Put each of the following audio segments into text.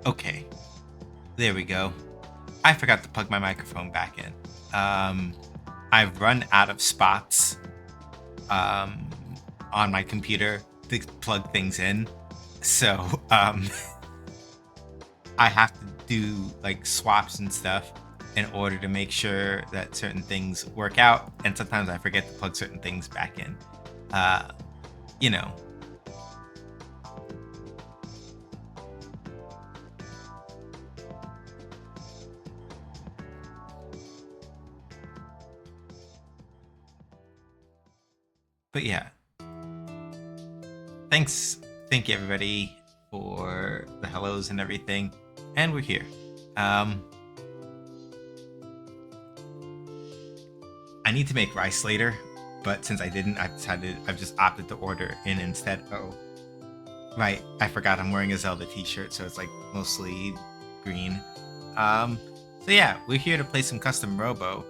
Okay, there we go. I forgot to plug my microphone back in. I've run out of spots um, on my computer to plug things in. So I have to do like swaps and stuff in order to make sure that certain things work out. And sometimes I forget to plug certain things back in. Uh, you know. But yeah, thank you everybody for the hellos and everything, and we're here. I need to make rice later, but since I didn't, I've just opted to order in instead. Oh, right, I forgot I'm wearing a Zelda t-shirt, so it's like mostly green. So yeah, we're here to play some custom robo.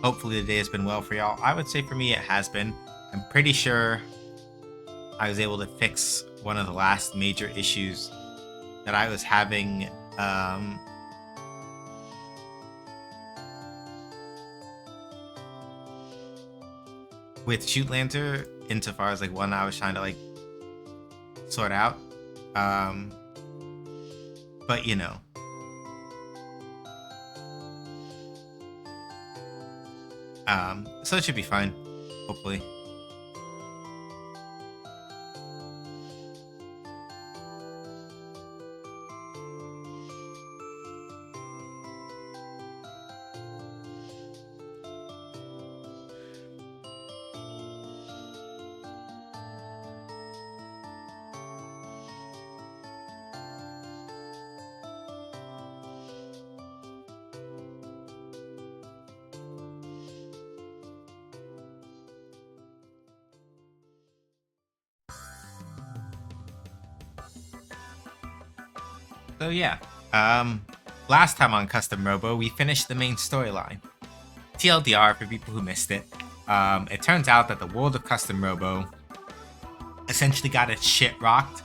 Hopefully the day has been well for y'all. I would say for me it has been. I'm pretty sure I was able to fix one of the last major issues that I was having with Shoot Lantern, insofar as like one I was trying to like sort out. But you know. So it should be fine, hopefully. So yeah, last time on Custom Robo, we finished the main storyline. TLDR for people who missed it. It turns out that the world of Custom Robo essentially got its shit rocked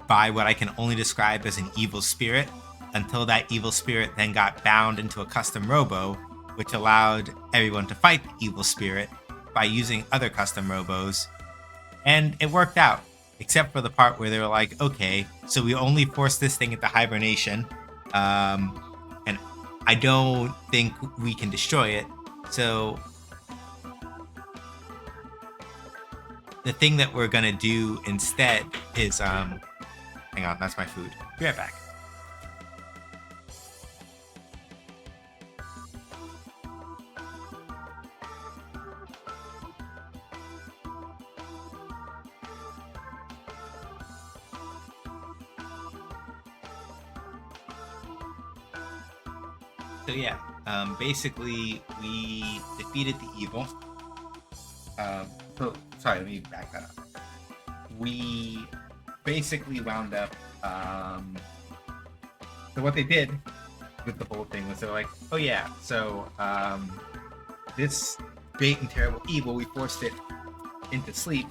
by what I can only describe as an evil spirit, until that evil spirit then got bound into a custom robo, which allowed everyone to fight the evil spirit by using other custom robos. And it worked out, except for the part where they were like, okay, so we only force this thing into hibernation, and I don't think we can destroy it. So the thing that we're gonna do instead is, hang on, that's my food. Be right back. So yeah, basically we defeated the evil. Sorry, let me back that up. We basically wound up. So what they did with the whole thing was they're like, oh yeah, so this big and terrible evil, we forced it into sleep.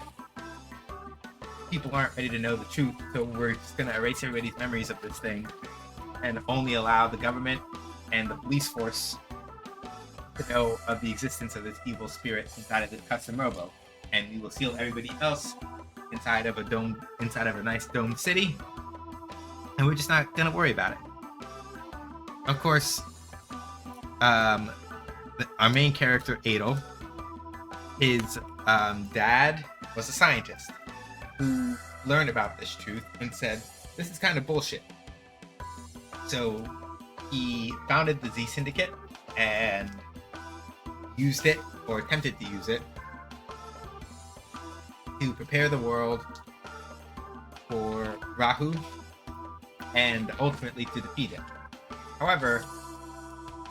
People aren't ready to know the truth, so we're just gonna erase everybody's memories of this thing and only allow the government and the police force to know of the existence of this evil spirit inside of the custom robo, and we will seal everybody else inside of a nice domed city, and we're just not gonna worry about it. Of course, our main character Adel, his dad was a scientist who learned about this truth and said, this is kind of bullshit. So he founded the Z Syndicate and used it, or attempted to use it, to prepare the world for Rahu and ultimately to defeat it. However,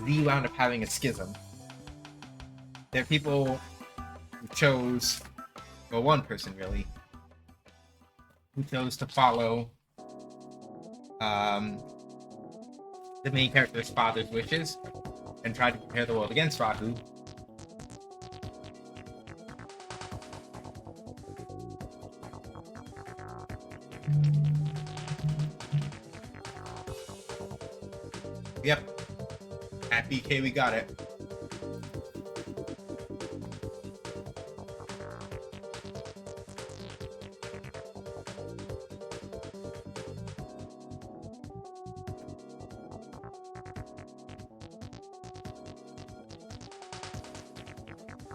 Z wound up having a schism. There are people who chose, well, one person really, who chose to follow the main character's father's wishes and tried to prepare the world against Rahu. Yep. At BK, we got it.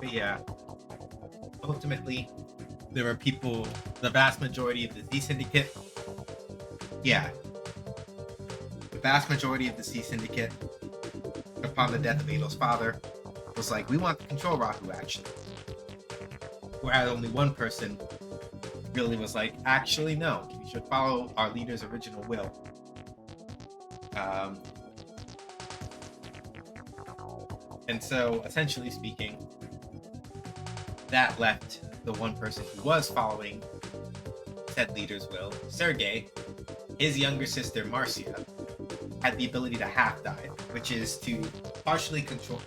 But yeah, ultimately, there were people, the vast majority of the Z Syndicate. Yeah. The vast majority of the Z Syndicate, upon the death of Adel's father, was like, we want to control Rahu, actually. Whereas only one person really was like, actually, no, we should follow our leader's original will. And so, essentially speaking, that left the one person who was following said leader's will, Sergei. His younger sister, Marcia, had the ability to half dive, which is to partially control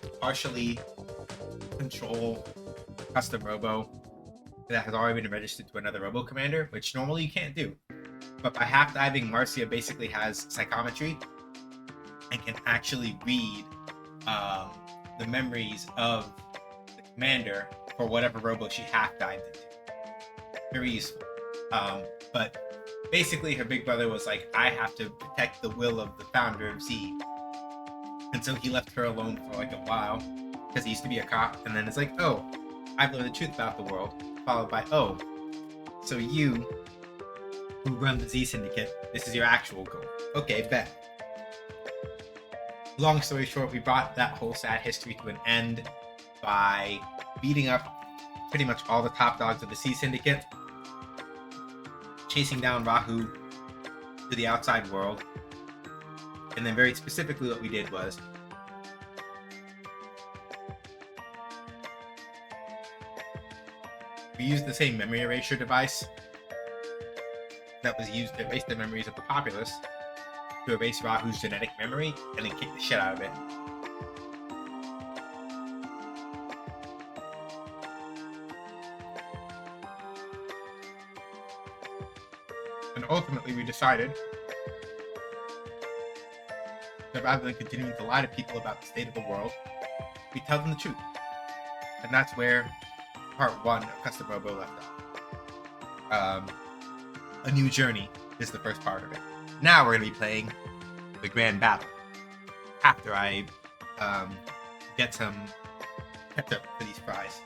a custom robo that has already been registered to another robo commander, which normally you can't do. But by half diving, Marcia basically has psychometry and can actually read the memories of the commander for whatever robo she half dived into. Very useful. But basically, her big brother was like, I have to protect the will of the founder of Z. And so he left her alone for like a while because he used to be a cop. And then it's like, oh, I've learned the truth about the world. Followed by, oh, so you who run the Z Syndicate, this is your actual goal. Okay, bet. Long story short, we brought that whole sad history to an end by beating up pretty much all the top dogs of the Z Syndicate, chasing down Rahu to the outside world, and then very specifically what we did was we used the same memory erasure device that was used to erase the memories of the populace to erase Rahu's genetic memory and then kick the shit out of it. And ultimately we decided that rather than continuing to lie to people about the state of the world, we tell them the truth. And that's where part 1 of Custom Robo left off. A New Journey is the first part of it. Now we're going to be playing the Grand Battle after I get some ketchup for these fries.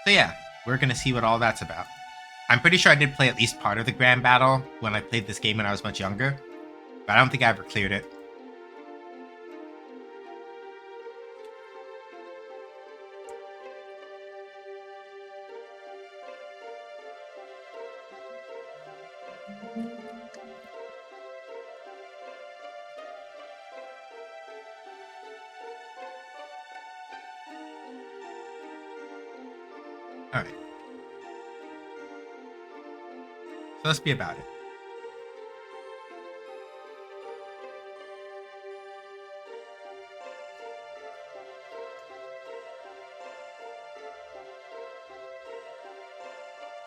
So yeah, we're going to see what all that's about. I'm pretty sure I did play at least part of the Grand Battle when I played this game when I was much younger, but I don't think I ever cleared it. Alright. So let's be about it.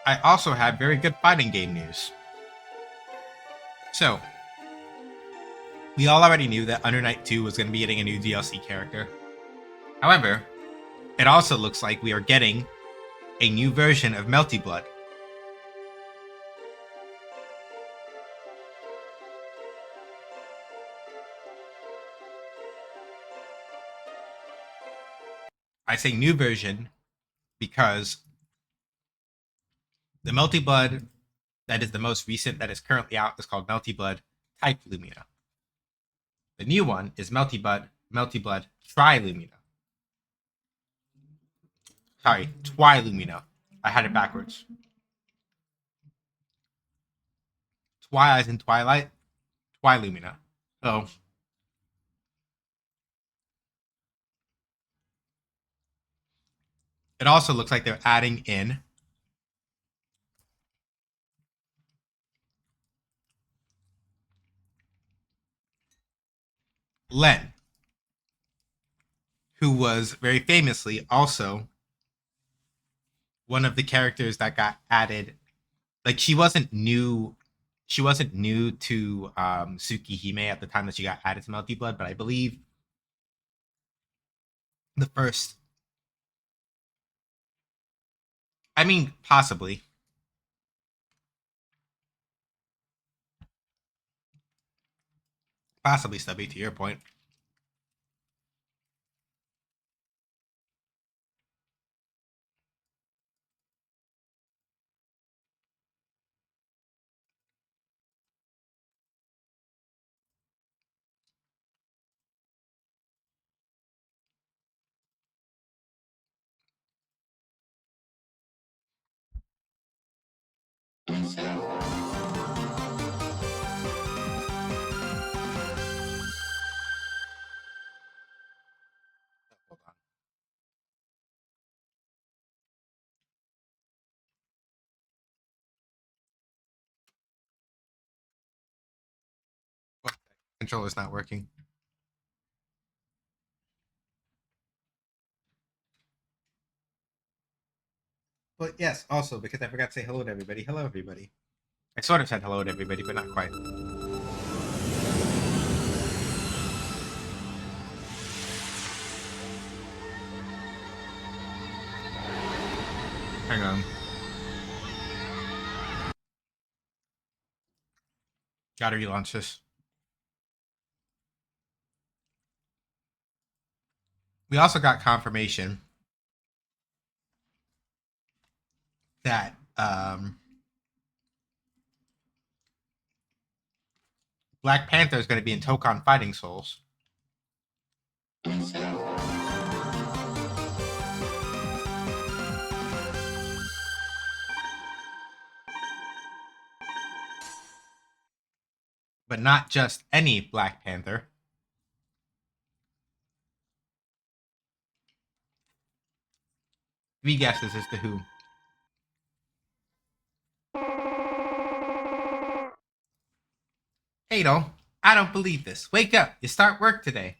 I also have very good fighting game news. So, we all already knew that Under Night 2 was going to be getting a new DLC character. However, it also looks like we are getting a new version of Melty Blood. I say new version because the Melty Blood that is the most recent that is currently out is called Melty Blood Type Lumina. The new one is Melty Blood Tri Lumina. Sorry, Twi Lumina. I had it backwards. Twi as in Twilight, Twi Lumina. So it also looks like they're adding in Len, who was very famously also one of the characters that got added. Like she wasn't new. She wasn't new to Tsukihime at the time that she got added to Melty Blood, but I believe the first. I mean, possibly. Possibly, Stubby, to your point. Hold on. Controller's not working. But yes, also because I forgot to say hello to everybody. Hello, everybody. I sort of said hello to everybody, but not quite. Hang on. Gotta relaunch this. We also got confirmation that Black Panther is going to be in Tokon Fighting Souls. But not just any Black Panther. 3 guesses as to who. Adol, I don't believe this. Wake up. You start work today.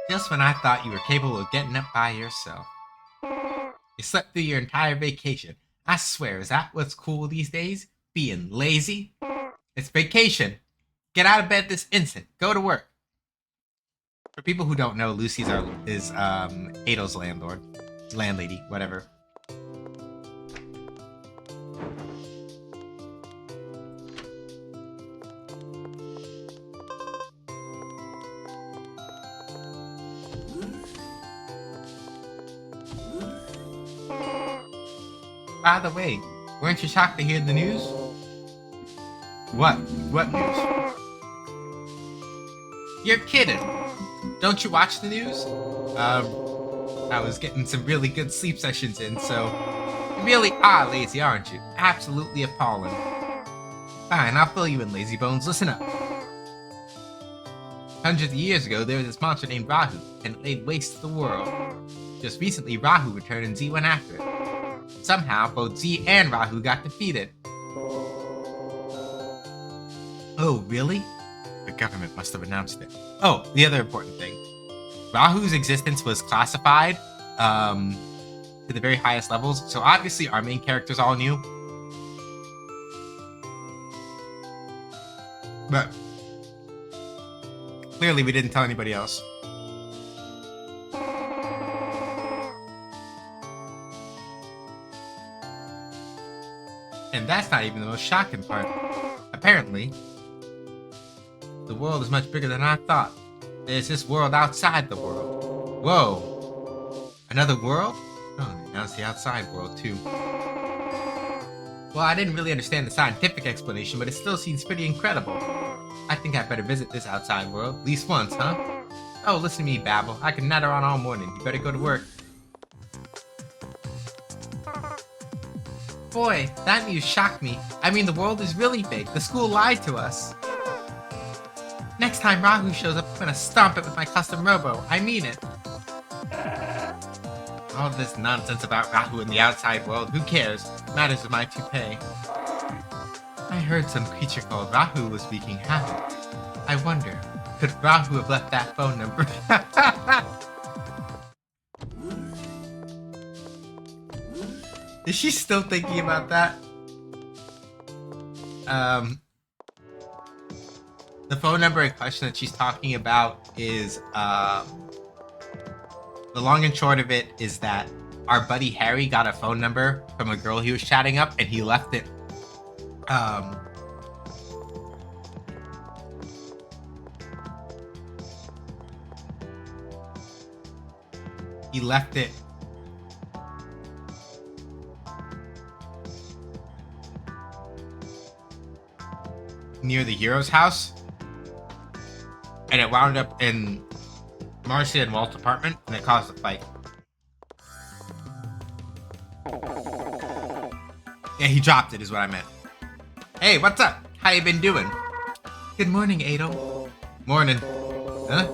Just when I thought you were capable of getting up by yourself. You slept through your entire vacation. I swear, is that what's cool these days? Being lazy? It's vacation. Get out of bed this instant. Go to work. For people who don't know, Lucy's is Adol's landlady, whatever. By the way, weren't you shocked to hear the news? What? What news? You're kidding. Don't you watch the news? I was getting some really good sleep sessions in, so you really are lazy, aren't you? Absolutely appalling. Fine, I'll fill you in, lazy bones. Listen up. Hundreds of years ago, there was this monster named Rahu, and it laid waste to the world. Just recently, Rahu returned and Z went after it. Somehow, both Z and Rahu got defeated. Oh, really? The government must have announced it. Oh, the other important thing. Rahu's existence was classified to the very highest levels, so obviously our main characters all knew. But clearly we didn't tell anybody else. And that's not even the most shocking part. Apparently, the world is much bigger than I thought. There's this world outside the world. Whoa. Another world? Oh, now it's the outside world, too. Well, I didn't really understand the scientific explanation, but it still seems pretty incredible. I think I'd better visit this outside world, at least once, huh? Oh, listen to me, babble. I can natter on all morning. You better go to work. Boy, that news shocked me. I mean, the world is really big. The school lied to us. Next time Rahu shows up, I'm gonna stomp it with my custom robo. I mean it. All this nonsense about Rahu in the outside world, who cares? Matters with my toupee. I heard some creature called Rahu was wreaking havoc. I wonder, could Rahu have left that phone number? Is she still thinking about that? The phone number in question that she's talking about is, the long and short of it is that our buddy Harry got a phone number from a girl he was chatting up, and he left it, near the hero's house, and it wound up in Marcia and Walt's apartment, and it caused a fight. Yeah, he dropped it, is what I meant. Hey, what's up? How you been doing? Good morning, Adel. Morning. Huh?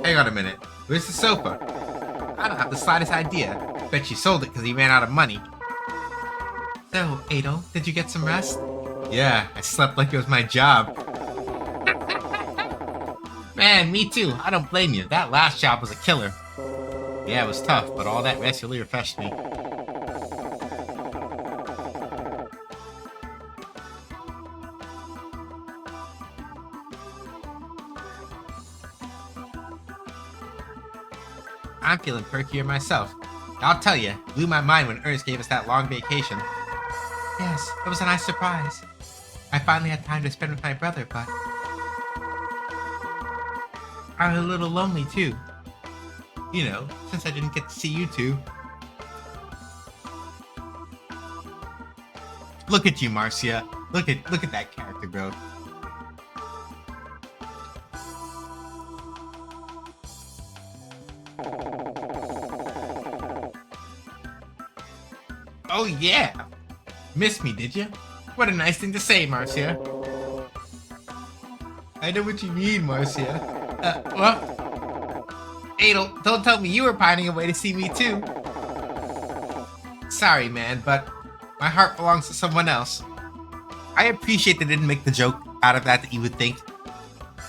Hang on a minute. Where's the sofa? I don't have the slightest idea. Bet she sold it because he ran out of money. So, Adel, did you get some rest? Yeah, I slept like it was my job. Man, me too. I don't blame you. That last job was a killer. Yeah, it was tough, but all that rest really refreshed me. I'm feeling perkier myself. I'll tell you, it blew my mind when Ernest gave us that long vacation. Yes, it was a nice surprise. I finally had time to spend with my brother, but I was a little lonely too. You know, since I didn't get to see you two. Look at you, Marcia. Look at that character growth. Oh yeah! Missed me, did you? What a nice thing to say, Marcia. I know what you mean, Marcia. What? Adel, don't tell me you were pining away to see me too. Sorry, man, but my heart belongs to someone else. I appreciate they didn't make the joke out of that you would think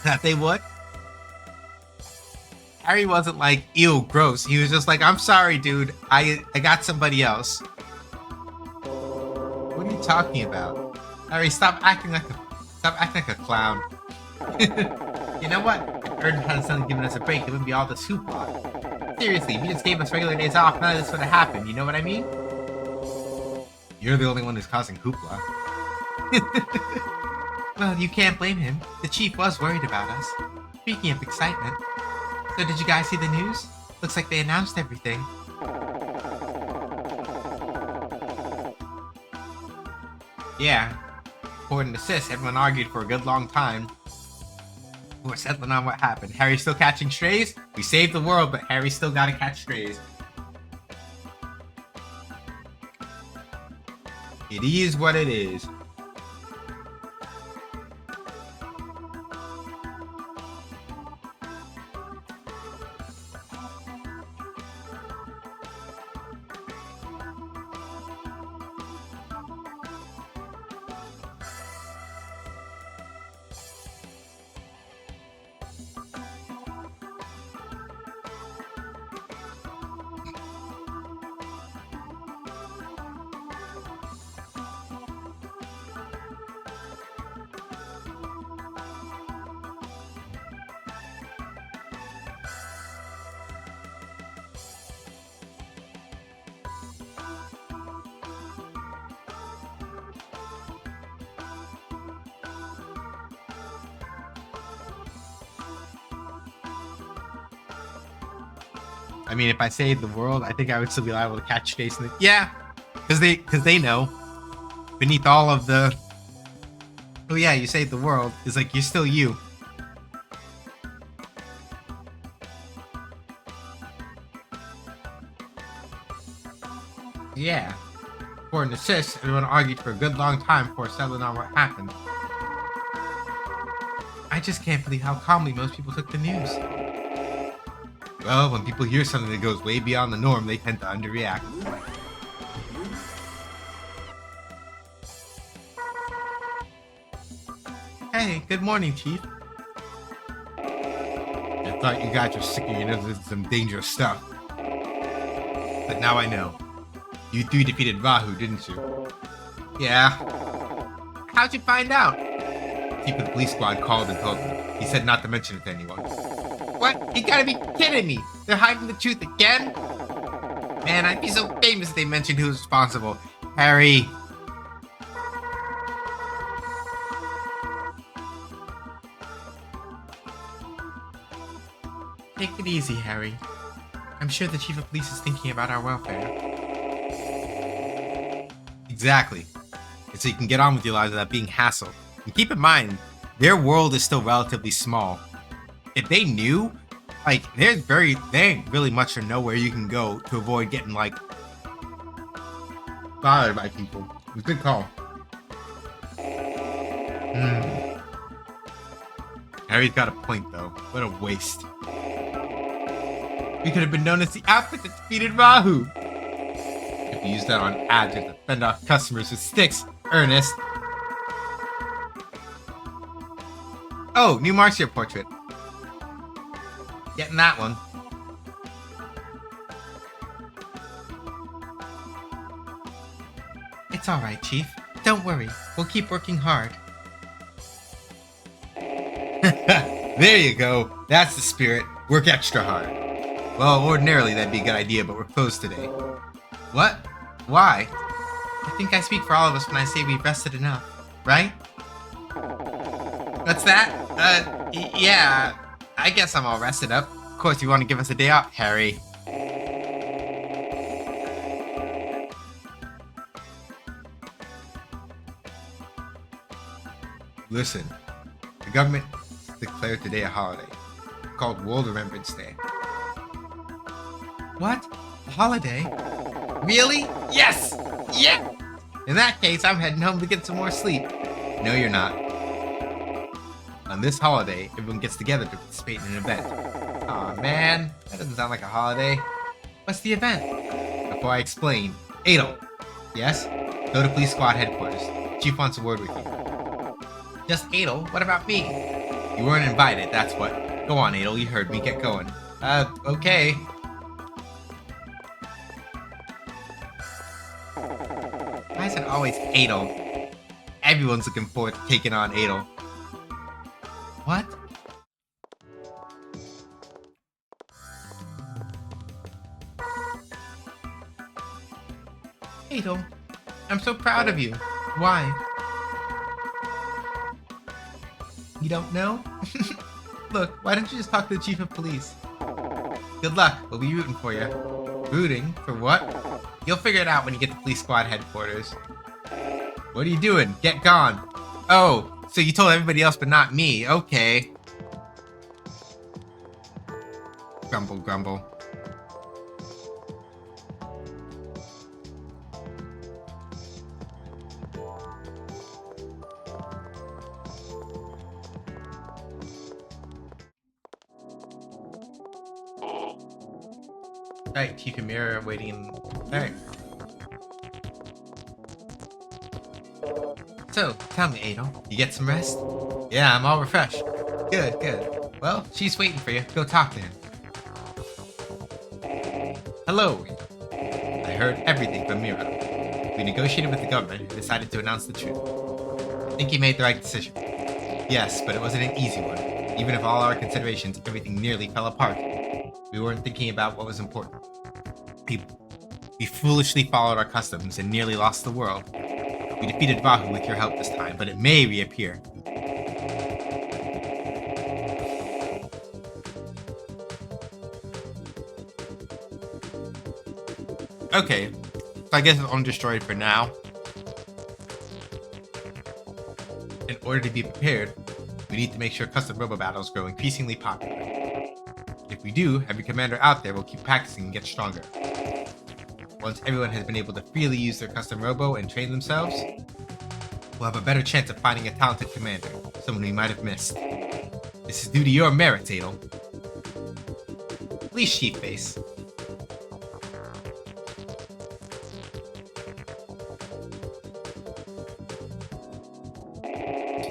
that they would. Harry wasn't like, ew, gross. He was just like, I'm sorry, dude. I got somebody else. What are you talking about? Harry, stop acting like a clown. You know what? If Ernest hadn't suddenly given us a break, it wouldn't be all this hoopla. Seriously, if you just gave us regular days off, none of this would have happened. You know what I mean? You're the only one who's causing hoopla. Well, you can't blame him. The chief was worried about us. Speaking of excitement, so did you guys see the news? Looks like they announced everything. Yeah. According to Sis, everyone argued for a good long time. We're settling on what happened. Harry's still catching strays? We saved the world, but Harry's still gotta catch strays. It is what it is. I mean, if I saved the world, I think I would still be liable to catch Jason. Yeah, because they know beneath all of the, oh yeah, you saved the world, is like you're still you. Yeah. According to Sis, everyone argued for a good long time before settling on what happened. I just can't believe how calmly most people took the news. Well, when people hear something that goes way beyond the norm, they tend to underreact. Hey, good morning, Chief. I thought you guys were sticking your noses into some dangerous stuff. But now I know. You three defeated Rahu, didn't you? Yeah. How'd you find out? Chief of the police squad called and told me. He said not to mention it to anyone. What? You gotta be kidding me! They're hiding the truth again? Man, I'd be so famous if they mentioned who was responsible. Harry. Take it easy, Harry. I'm sure the Chief of Police is thinking about our welfare. Exactly. So you can get on with your lives without being hassled. And keep in mind, their world is still relatively small. If they knew, like, they really much to know where you can go to avoid getting, like, bothered by people. It was a good call. Harry's got a point, though. What a waste. We could have been known as the outfit that defeated Rahu. If you use that on ads to fend off customers with sticks, Ernest. Oh, new Marcia portrait. Getting that one. It's alright, Chief. Don't worry. We'll keep working hard. There you go. That's the spirit. Work extra hard. Well, ordinarily that'd be a good idea, but we're closed today. What? Why? I think I speak for all of us when I say we've rested enough, right? What's that? Yeah, I guess I'm all rested up. Of course, you want to give us a day off, Harry. Listen, the government declared today a holiday, called World Remembrance Day. What? A holiday? Really? Yes! Yeah! In that case, I'm heading home to get some more sleep. No, you're not. On this holiday, everyone gets together to participate in an event. Aw, man. That doesn't sound like a holiday. What's the event? Before I explain, Adel. Yes? Go to police squad headquarters. Chief wants a word with you. Just Adel? What about me? You weren't invited, that's what. Go on, Adel. You heard me. Get going. Okay. Why is it always Adel? Everyone's looking forward to taking on Adel. What? Adel, I'm so proud of you. Why? You don't know? Look, why don't you just talk to the Chief of Police? Good luck, we'll be rooting for you. Rooting? For what? You'll figure it out when you get to police squad headquarters. What are you doing? Get gone. Oh, so you told everybody else but not me. Okay. Grumble, grumble. Alright, Chief and Mirror waiting in... Alright. So, tell me, Adel, you get some rest? Yeah, I'm all refreshed. Good, good. Well, she's waiting for you. Go talk to him. Hello. I heard everything from Mira. We negotiated with the government and decided to announce the truth. I think you made the right decision. Yes, but it wasn't an easy one. Even if all our considerations, everything nearly fell apart. We weren't thinking about what was important. We foolishly followed our customs and nearly lost the world. We defeated Rahu with your help this time, but it may reappear. Okay, so I guess it's undestroyed for now. In order to be prepared, we need to make sure custom robo battles grow increasingly popular. If we do, every commander out there will keep practicing and get stronger. Once everyone has been able to freely use their custom robo and train themselves, we'll have a better chance of finding a talented commander, someone we might have missed. This is due to your merits, Adel. Please, Sheepface.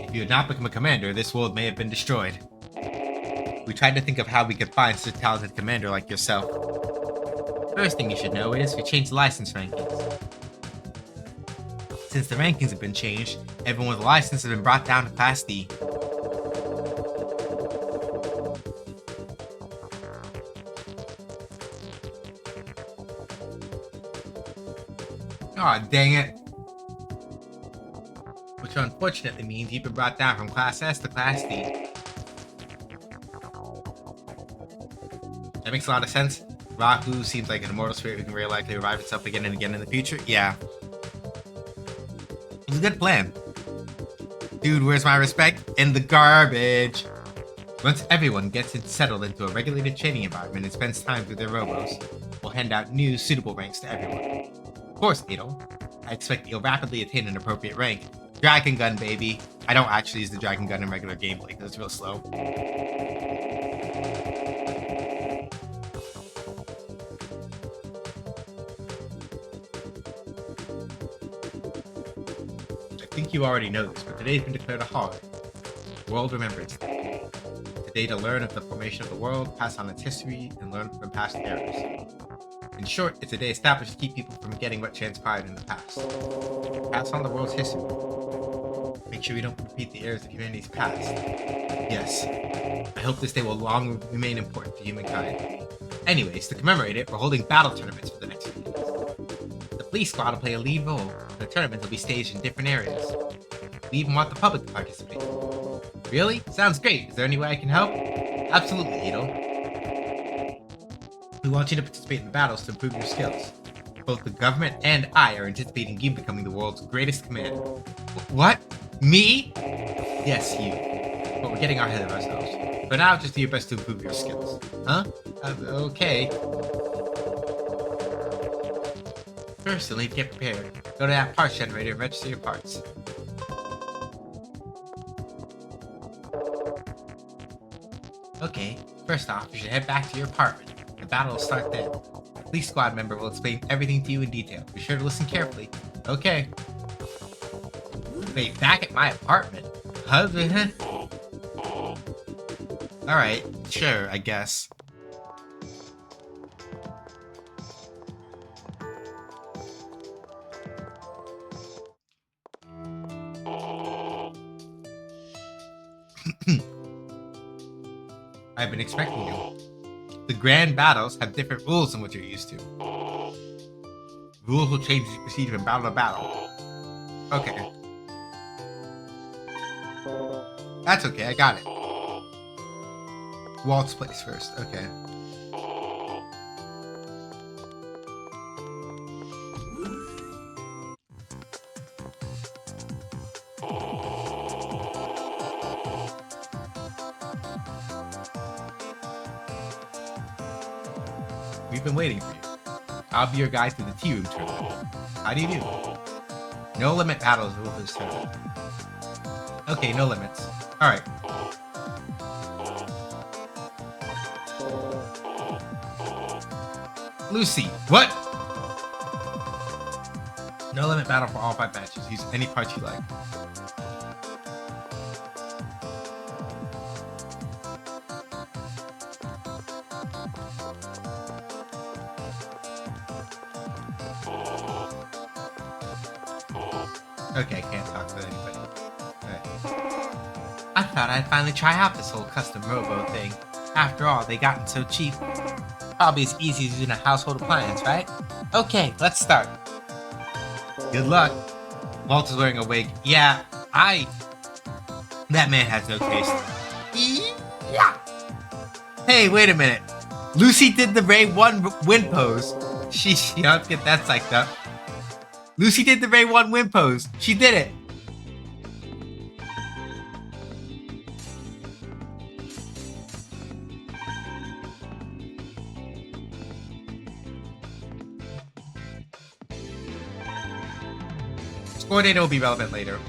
If you had not become a commander, this world may have been destroyed. We tried to think of how we could find such a talented commander like yourself. First thing you should know is we changed the license rankings. Since the rankings have been changed, everyone with a license has been brought down to Class D. Aw, dang it. Which unfortunately means you've been brought down from Class S to Class D. That makes a lot of sense. Raku seems like an immortal spirit who can very likely revive itself again and again in the future. Yeah. It's a good plan. Dude, where's my respect? In the garbage. Once everyone gets settled into a regulated training environment and spends time with their robos, we'll hand out new, suitable ranks to everyone. Of course, Adel. I expect you'll rapidly attain an appropriate rank. Dragon Gun, baby. I don't actually use the Dragon Gun in regular gameplay because it's real slow. I think you already know this, but today's been declared a holiday. World Remembrance Day. Today to learn of the formation of the world, pass on its history, and learn from past errors. In short, it's a day established to keep people from forgetting what transpired in the past. Pass on the world's history. Make sure we don't repeat the errors of humanity's past. Yes, I hope this day will long remain important to humankind. Anyways, to commemorate it, we're holding battle tournaments for the next few days. The police squad will play a lead role. The tournaments will be staged in different areas. We even want the public to participate. Really? Sounds great. Is there any way I can help? Absolutely, Adel. We want you to participate in the battles to improve your skills. Both the government and I are anticipating you becoming the world's greatest commander. What? Me? Yes, you. But we're getting ahead of ourselves. For now, just do your best to improve your skills. Huh? Okay. First, you'll need to get prepared. Go to that parts generator and register your parts. Okay, first off, you should head back to your apartment. The battle will start then. The police squad member will explain everything to you in detail. Be sure to listen carefully. Okay. Wait, back at my apartment? Alright, sure, I guess. I've been expecting you. The grand battles have different rules than what you're used to. Rules will change as you proceed from battle to battle. Okay. That's okay, I got it. Walt's place first, okay. We've been waiting for you. I'll be your guide through the tea room tournament. How do you do? No limit battles rule this tournament. Okay, no limits. Alright. Lucy, what? No limit battle for all 5 matches. Use any parts you like. Okay, I can't talk to anybody. Alright. I thought I'd finally try out this whole custom robo thing. After all, they gotten so cheap. Probably as easy as using a household appliance, right? Okay, let's start. Good luck. Walt is wearing a wig. Yeah, that man has no taste. Yeah. Hey, wait a minute. Lucy did the Ray 1 win pose. Sheesh, let's get that psyched up. Lucy did the Ray 1 win pose. She did it. Score data will be relevant later.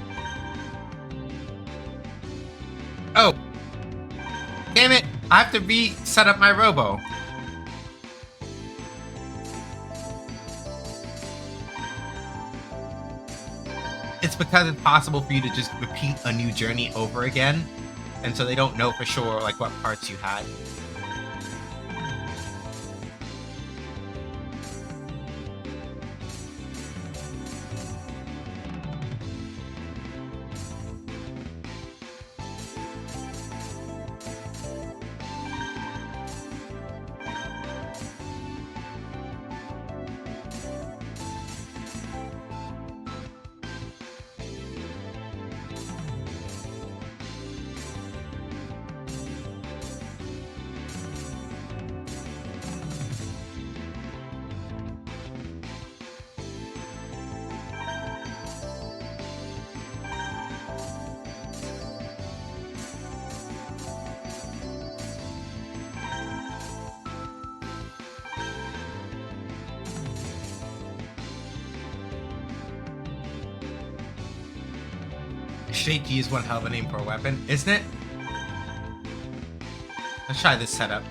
Oh. Damn it. I have to reset up my robo. It's because it's possible for you to just repeat a new journey over again, and so they don't know for sure like what parts you had. Straight G is one hell of a name for a weapon, isn't it? Let's try this setup.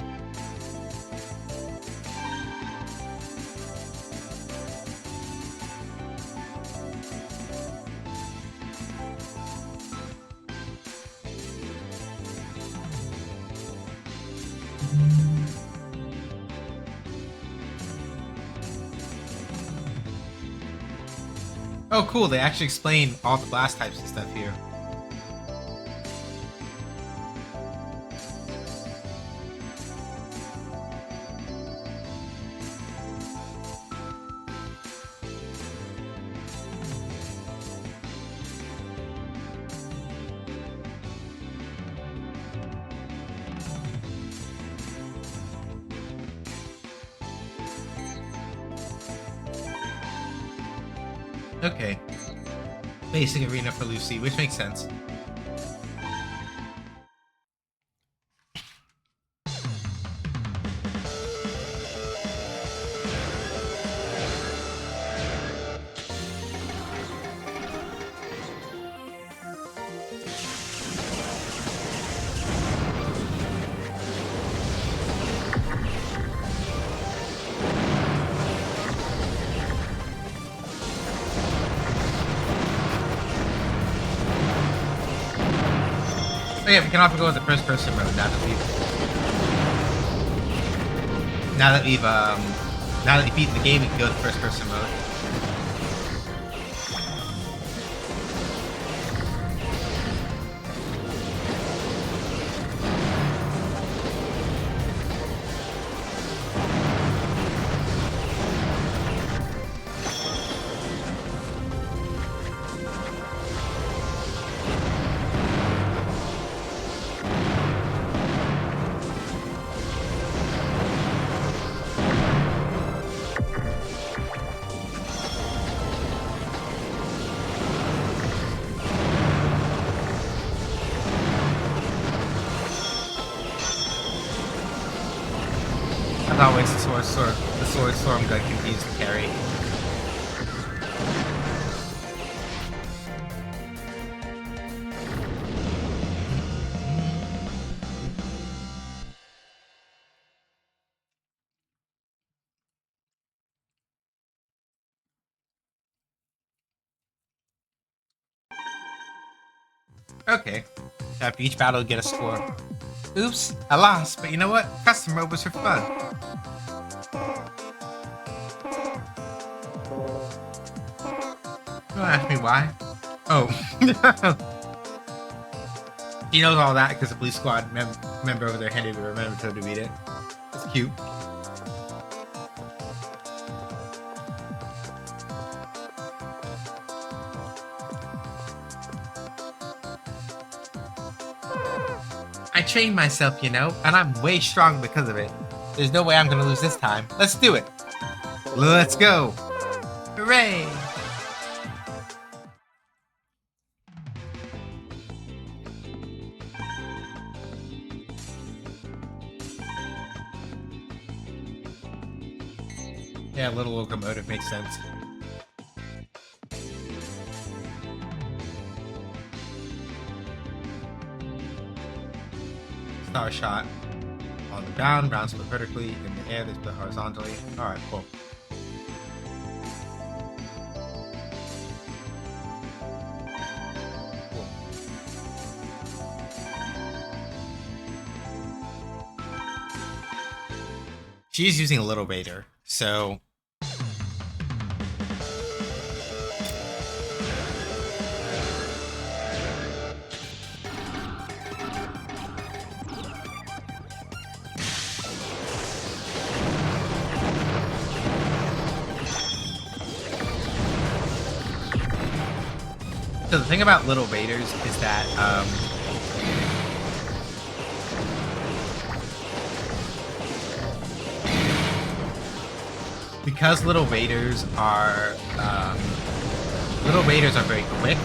Oh cool, they actually explain all the blast types and stuff here. Okay. Basic arena for Lucy, which makes sense. Oh yeah, we can also go with the first person mode now that we've beaten the game, we can go to first person mode. As always, the sword storm gun continues to carry. Okay. After each battle, get a score. Oops, I lost, but you know what? Custom robots are fun. Don't ask me why. Oh. He knows all that because the police squad member over there handed me a memento to read it. It's cute. I trained myself, you know, and I'm way strong because of it. There's no way I'm gonna lose this time. Let's do it. Let's go! Hooray! Yeah, little locomotive makes sense. Star shot on the ground, ground split vertically, in the air, they split horizontally. Alright, cool. Cool. She's using a little Raider, so the thing about little Raiders is that because little Raiders are very quick,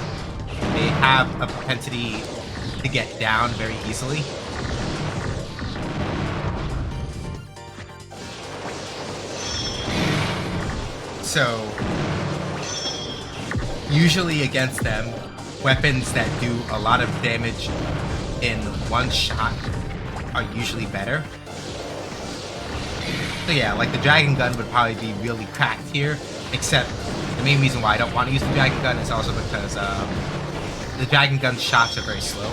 they have a propensity to get down very easily. So usually against them, weapons that do a lot of damage in one shot are usually better. So yeah, like the dragon gun would probably be really cracked here, except the main reason why I don't want to use the dragon gun is also because the dragon gun's shots are very slow.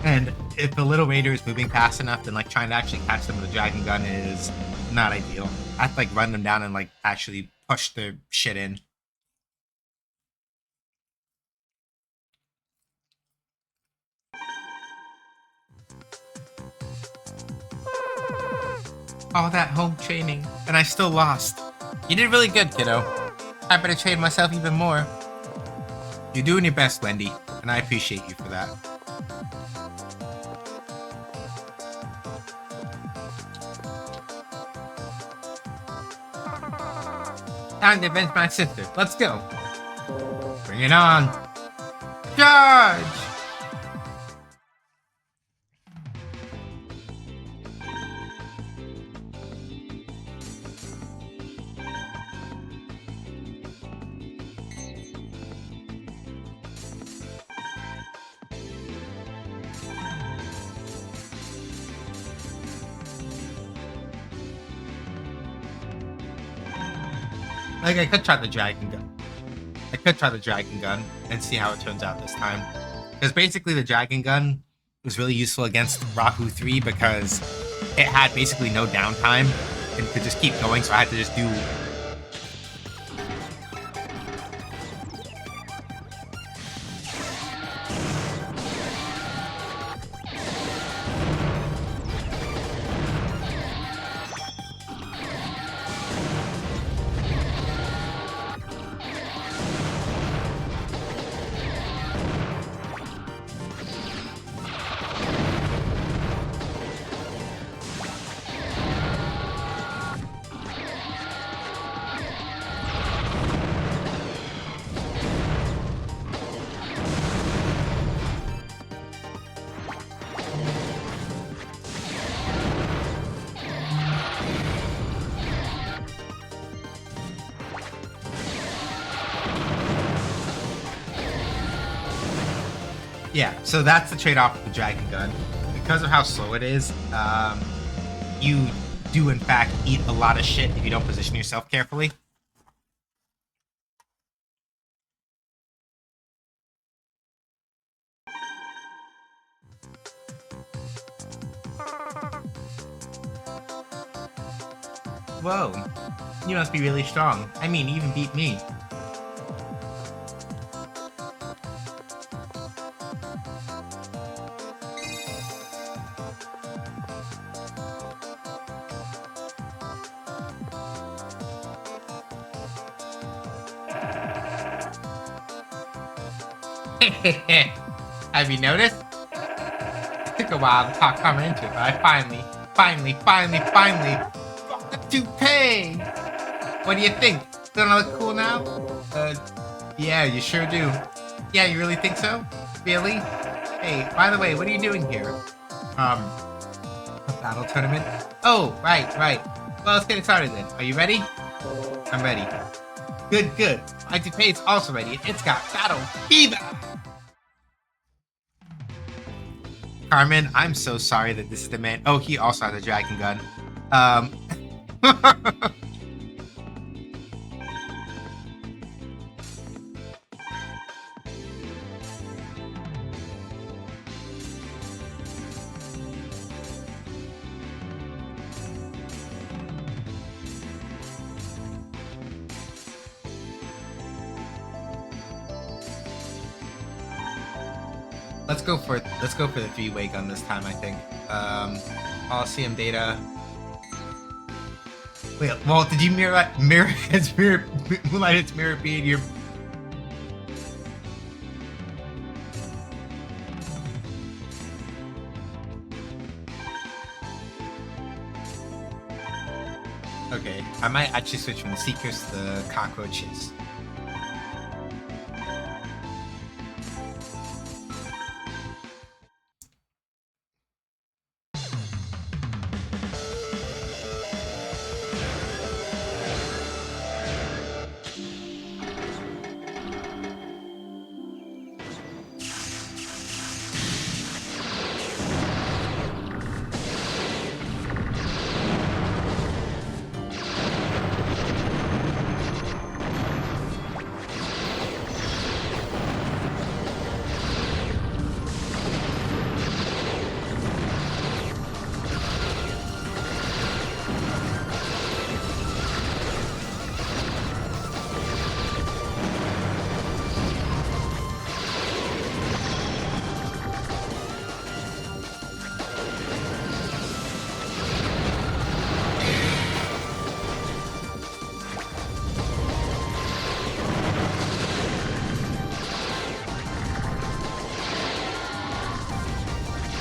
And if the little Raider is moving fast enough, then like trying to actually catch them with a dragon gun is not ideal. I have to like run them down and like actually push their shit in. All that home training, and I still lost. You did really good, kiddo. I better train myself even more. You're doing your best, Wendy, and I appreciate you for that. Time to avenge my sister. Let's go. Bring it on. Charge! Like, I could try the dragon gun. I could try the dragon gun and see how it turns out this time. Because basically the dragon gun was really useful against Rahu 3 because it had basically no downtime and could just keep going, so I had to just do... Yeah, so that's the trade-off with the dragon gun. Because of how slow it is, you do in fact eat a lot of shit if you don't position yourself carefully. Whoa, you must be really strong. I mean, you even beat me. Have you noticed? It took a while to talk Karma into it, but I finally got the toupee! What do you think? Don't I look cool now? Yeah, you sure do. Yeah, you really think so? Really? Hey, by the way, what are you doing here? A battle tournament? Oh, right. Well, let's get it started then. Are you ready? I'm ready. Good. My toupee is also ready. It's got battle fever! Carmen, I'm so sorry that this is the man. Oh, he also has a dragon gun. Let's go for the 3-way gun this time, I think. Coliseum data. Wait, well, did you moonlight its mirror bead your? Okay, I might actually switch from the Seekers to the Cockroaches.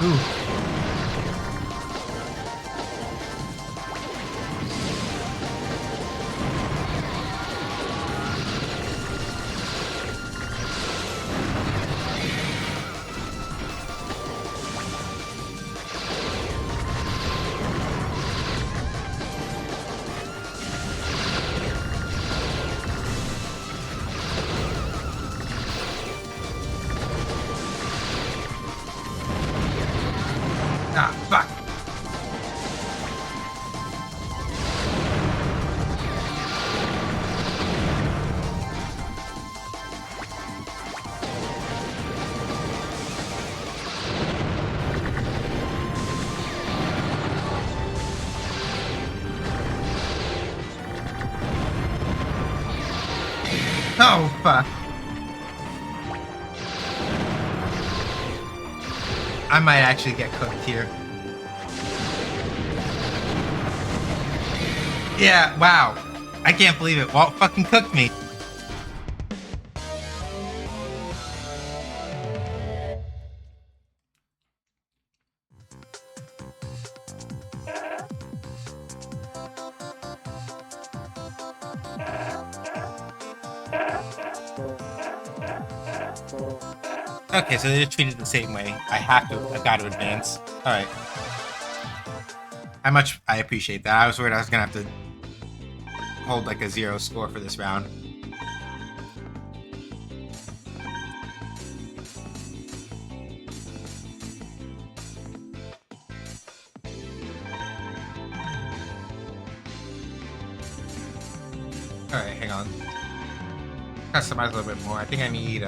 Ooh. Ah, fuck. Oh, fuck. I might actually get cooked here. Yeah, wow. I can't believe it. Walt fucking cooked me. Okay, so they're treated the same way. I've got to advance. Alright. I appreciate that. I was worried I was gonna have to hold like a 0 score for this round. Alright, hang on. Customize a little bit more. I think I need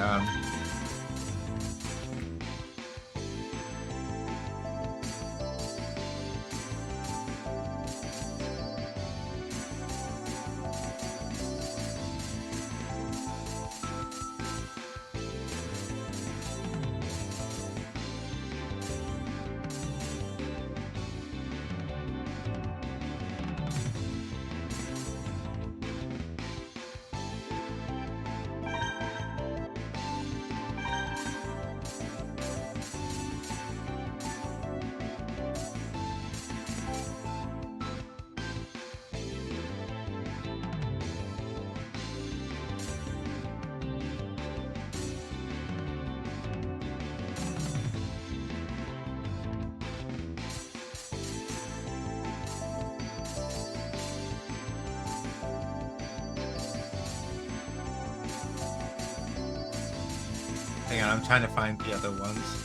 Hang on, I'm trying to find the other ones.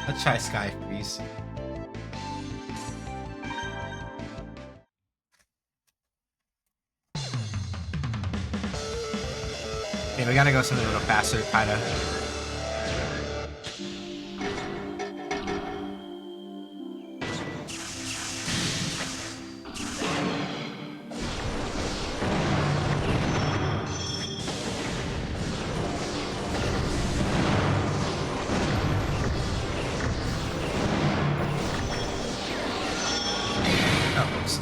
Let's try Sky Freeze. Okay, we gotta go something a little faster, kinda. Oh, oops.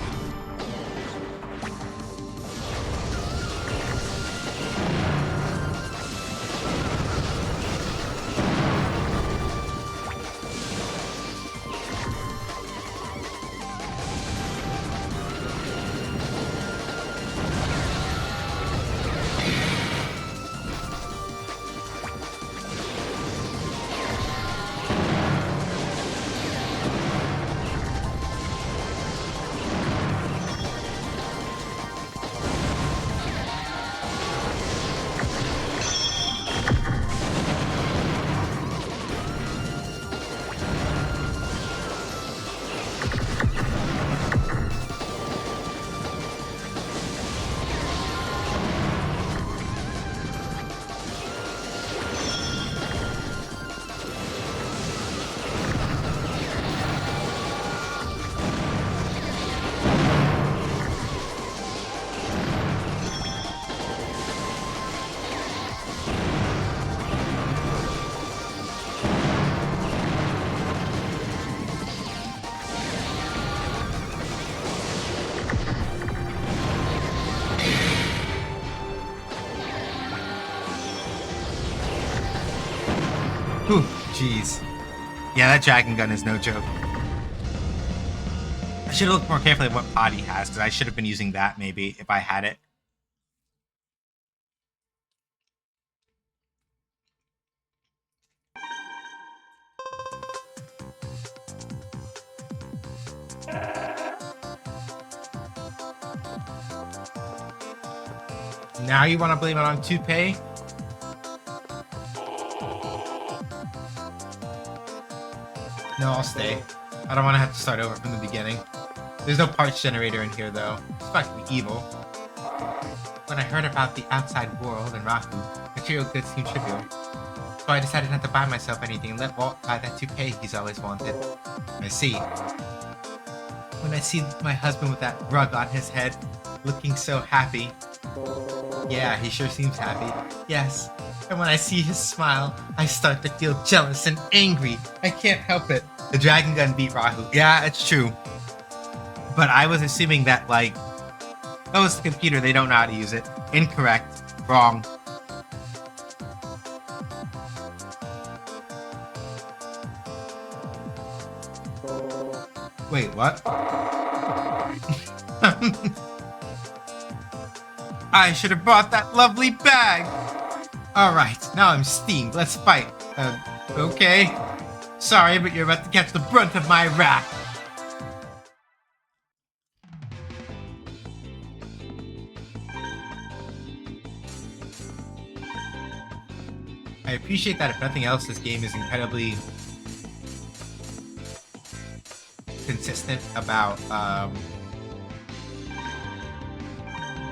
Whew, jeez. Yeah, that dragon gun is no joke. I should have looked more carefully at what pod he has, because I should have been using that, maybe, if I had it. Now you want to blame it on Toupee? No, I'll stay. I don't want to have to start over from the beginning. There's no parts generator in here, though. It's fucking evil. When I heard about the outside world and Rahu, material goods seemed trivial. So I decided not to buy myself anything and let Walt buy that toupee he's always wanted. I see. When I see my husband with that rug on his head, looking so happy. Yeah, he sure seems happy. Yes. And when I see his smile, I start to feel jealous and angry. I can't help it. The dragon gun beat Rahu. Yeah, it's true. But I was assuming that, like, oh, it's the computer, they don't know how to use it. Incorrect. Wrong. Wait, what? I should have brought that lovely bag! Alright, now I'm steamed. Let's fight. Okay. Sorry, but you're about to catch the brunt of my wrath. I appreciate that if nothing else, this game is incredibly consistent about, I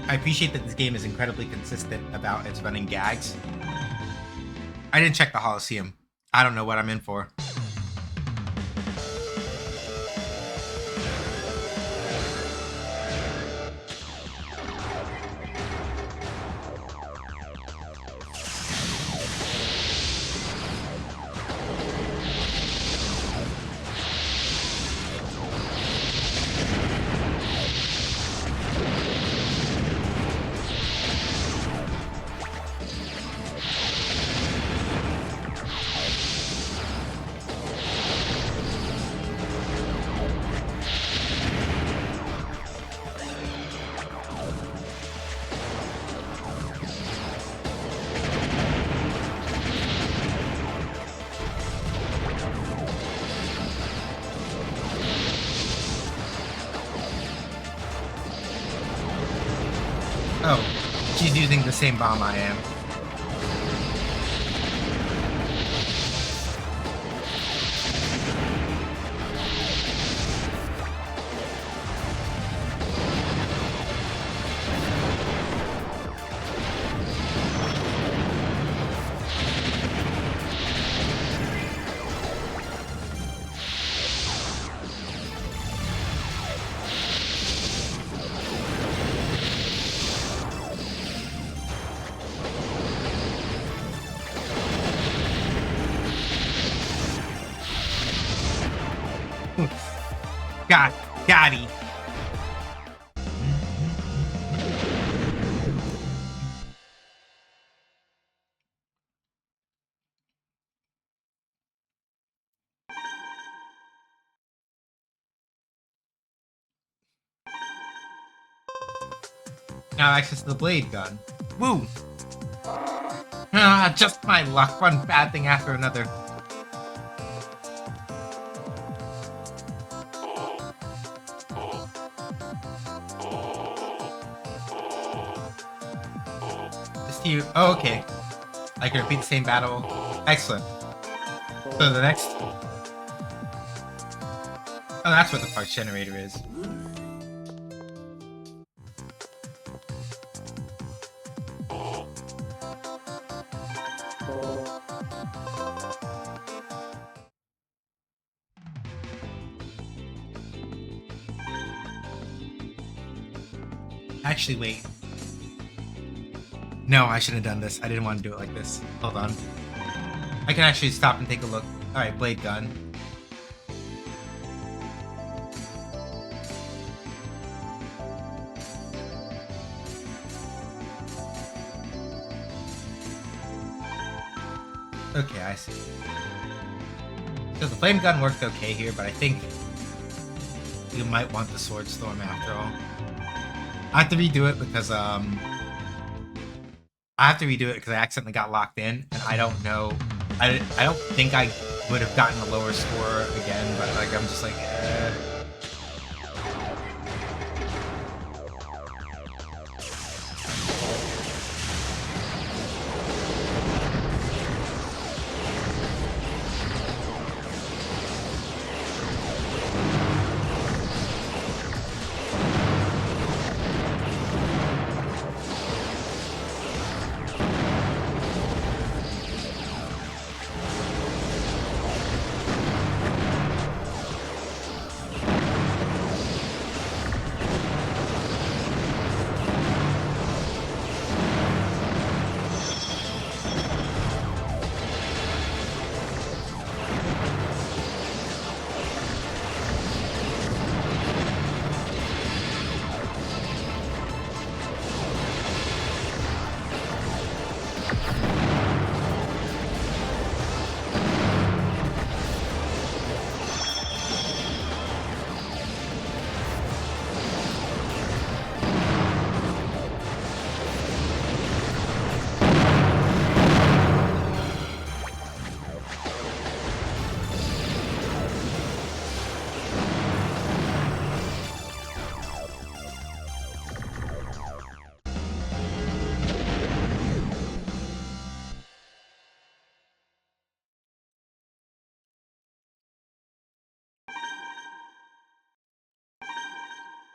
appreciate that this game is incredibly consistent about its running gags. I didn't check the Holosseum. I don't know what I'm in for. She's using the same bomb I am. Got he. Now access to the blade gun. Woo! Ah, just my luck. One bad thing after another. Just you. Oh, okay. I can repeat the same battle. Excellent. So the next... Oh, that's what the parts generator is. Actually, wait. No, I shouldn't have done this. I didn't want to do it like this. Hold on. I can actually stop and take a look. Alright, blade gun. Okay, I see. So the flame gun worked okay here, but I think you might want the sword storm after all. I have to redo it because I accidentally got locked in, and I don't know. I don't think I would have gotten a lower score again, but like I'm just like.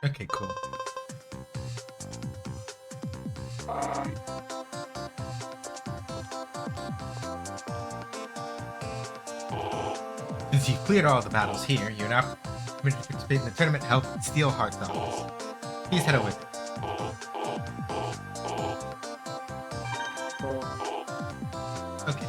Okay, cool. Since you've cleared all the battles here, you're now permitted to participate in the tournament held at Steel Hearts office. Please head over there. Okay.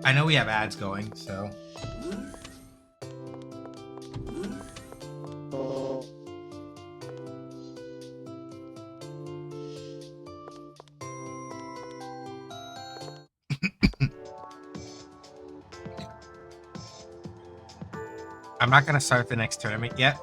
I know we have ads going, so... I'm not gonna start the next tournament yet.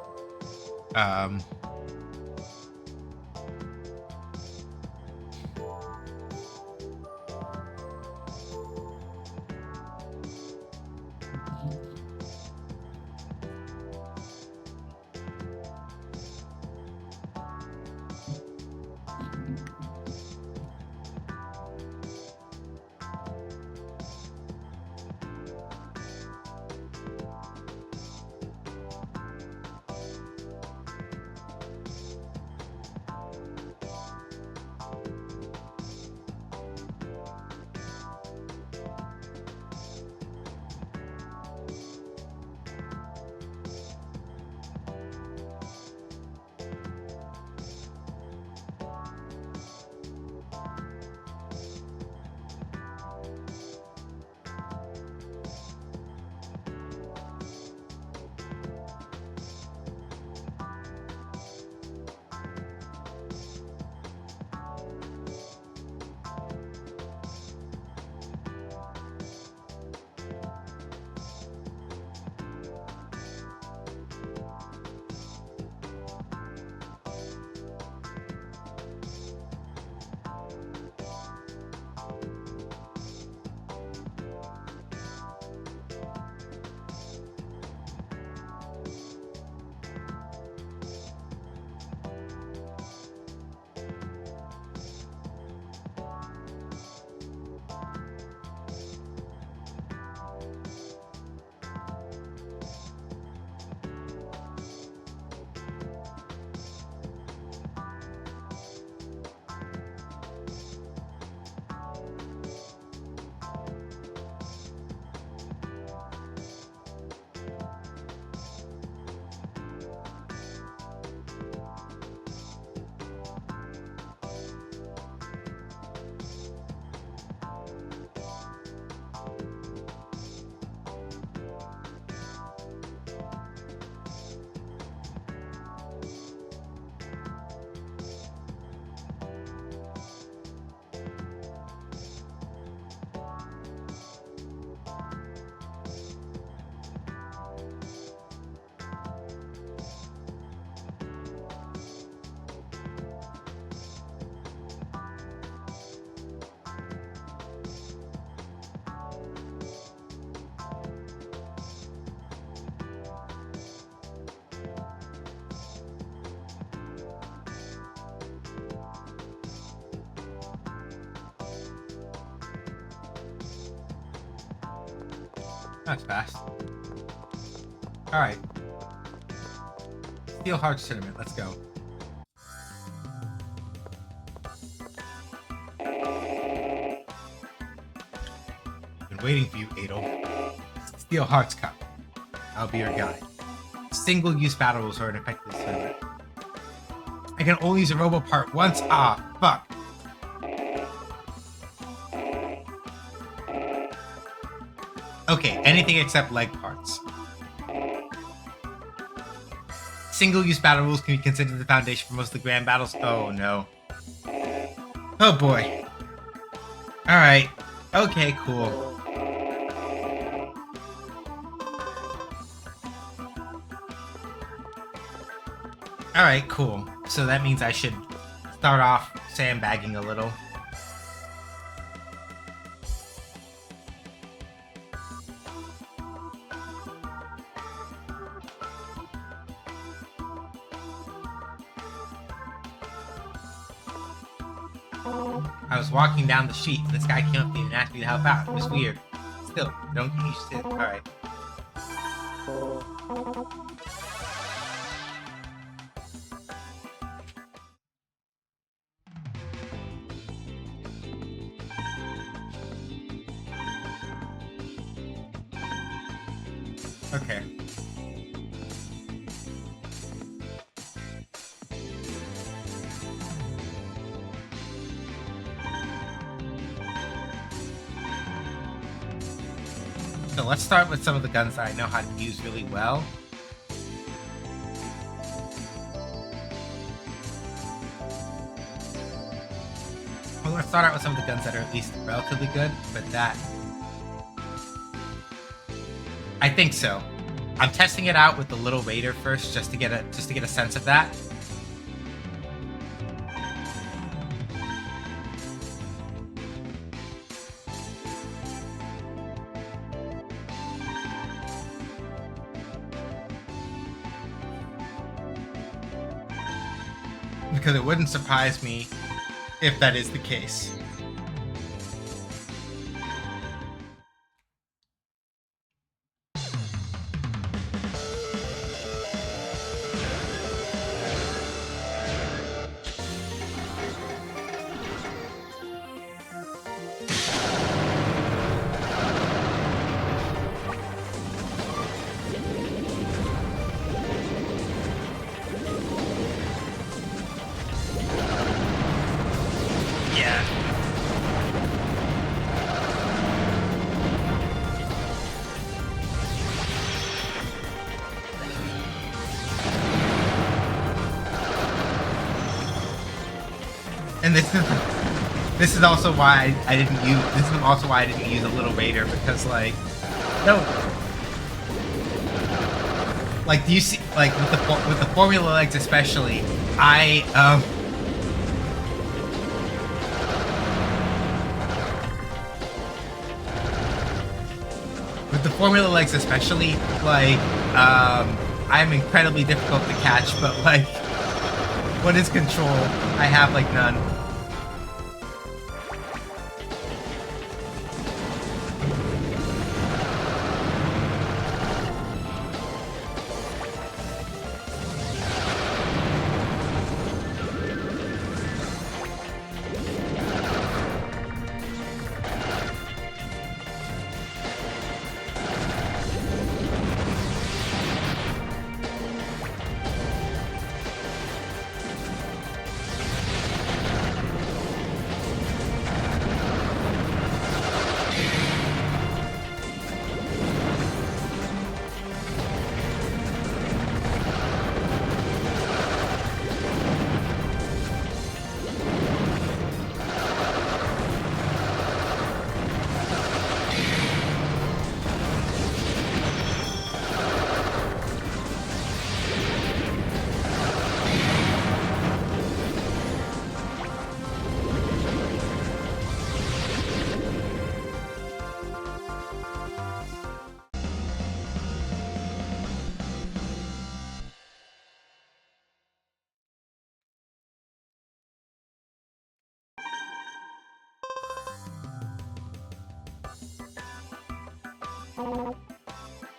That's fast. Alright. Steel Hearts Tournament, let's go. Been waiting for you, Adel. Steel Hearts Cup. I'll be your guide. Single-use battle rules are effective this tournament. I can only use a robo part once. Ah, fuck. Okay, anything except leg parts. Single-use battle rules can be considered the foundation for most of the grand battles. Oh no. Oh boy. Alright. Okay, cool. Alright, cool. So that means I should start off sandbagging a little. I was walking down the street and this guy came up to me and asked me to help out. It was weird. Still, don't get used to it. Alright. Okay. So let's start with some of the guns that I know how to use really well. Well, let's start out with some of the guns that are at least relatively good, but that... I think so. I'm testing it out with the Little Raider first, just to get a sense of that. Because it wouldn't surprise me if that is the case. And this is also why I didn't use a Little Raider, because like no, like do you see, like with the formula legs especially, with the formula legs especially, like I'm incredibly difficult to catch, but like what is control? I have like none.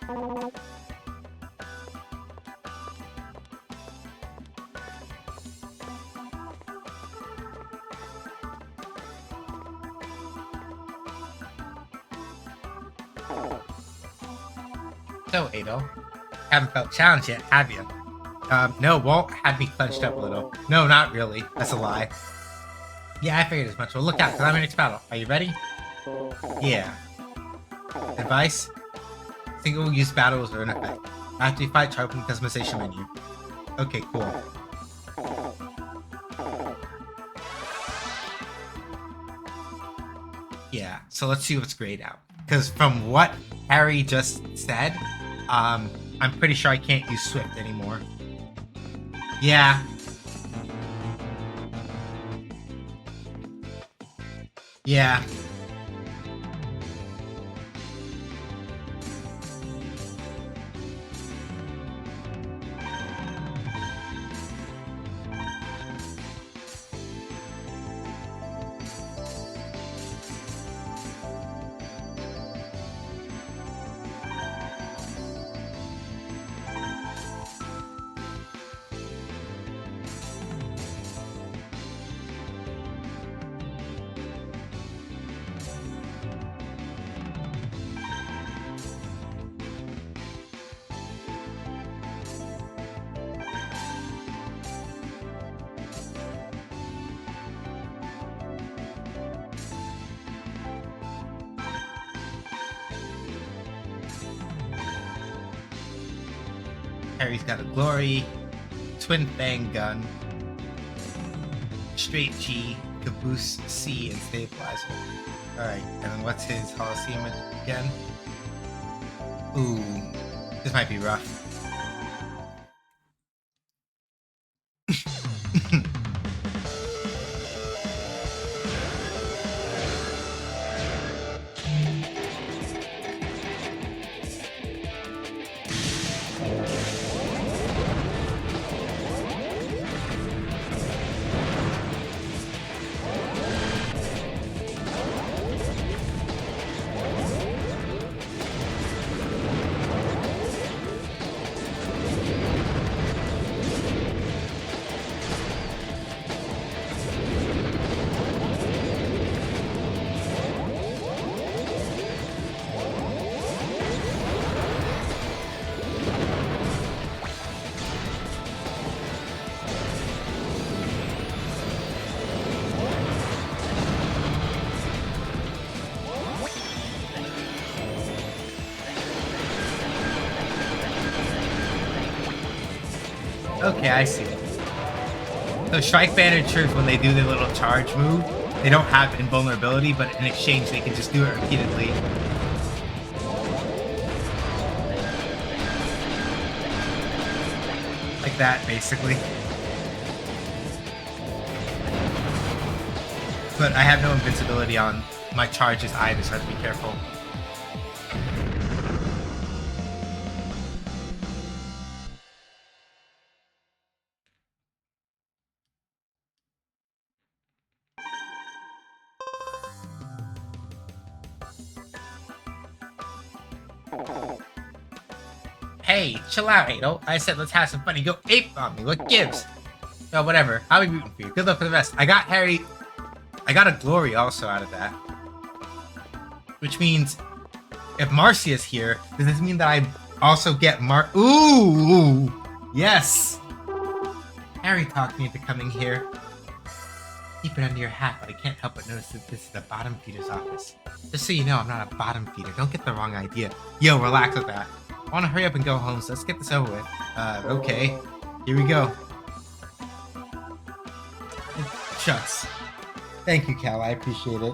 So, Adol, haven't felt challenged yet, have you? No, Walt had me clenched up a little. No, not really. That's a lie. Yeah, I figured as much. Well, look out, because I'm in next battle. Are you ready? Yeah. Advice? Single-use battles are in effect. After you fight, try open the customization menu. Okay, cool. Yeah, so let's see what's grayed out. Because from what Harry just said, I'm pretty sure I can't use Swift anymore. Yeah. Yeah. Harry's got a glory, twin fang gun, straight G, caboose C, and stabilizer. Alright, and then what's his Holocene again? Ooh, this might be rough. Okay, I see. So Strike Banner troops, when they do their little charge move, they don't have invulnerability, but in exchange they can just do it repeatedly. Like that, basically. But I have no invincibility on my charges either, so I have to be careful. Hey, chill out, Adol. I said let's have some fun. You go ape on me. What gives? No, whatever. I'll be rooting for you. Good luck for the rest. I got Harry. I got a glory also out of that. Which means if Marcia's here, does this mean that I also get Ooh! Yes! Harry talked me into coming here. Keep it under your hat, but I can't help but notice that this is the bottom feeder's office. Just so you know, I'm not a bottom feeder. Don't get the wrong idea. Yo, relax with that. I want to hurry up and go home, so let's get this over with. Okay. Here we go. Shucks. Thank you, Cal. I appreciate it.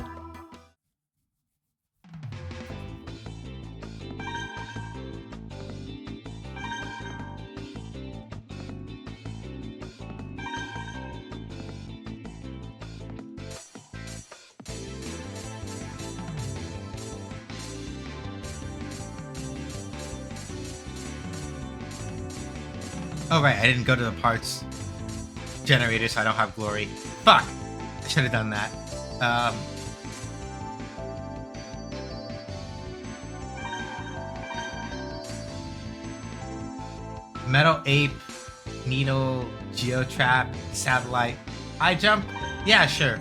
Oh right, I didn't go to the parts generator, so I don't have glory. Fuck! I should have done that. Metal Ape, Needle, Geotrap, Satellite, High Jump? Yeah, sure.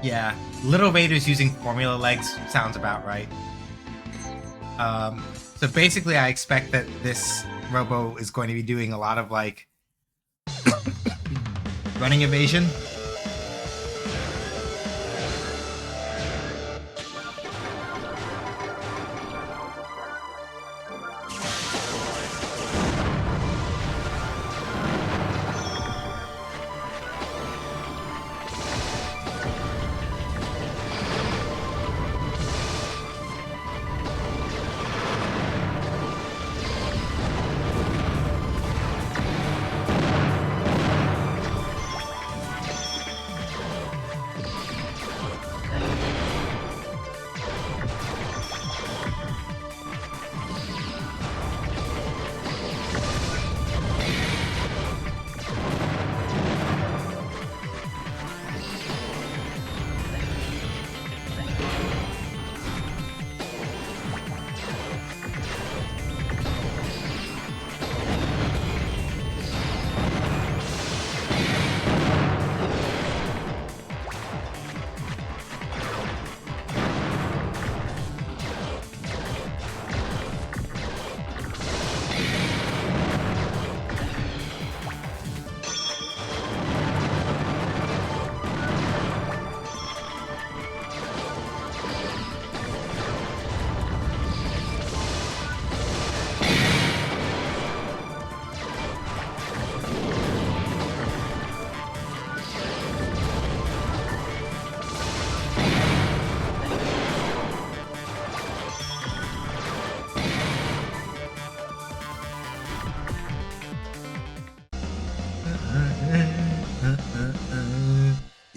Yeah, Little Raiders using formula legs sounds about right. So basically I expect that this Robo is going to be doing a lot of like running evasion.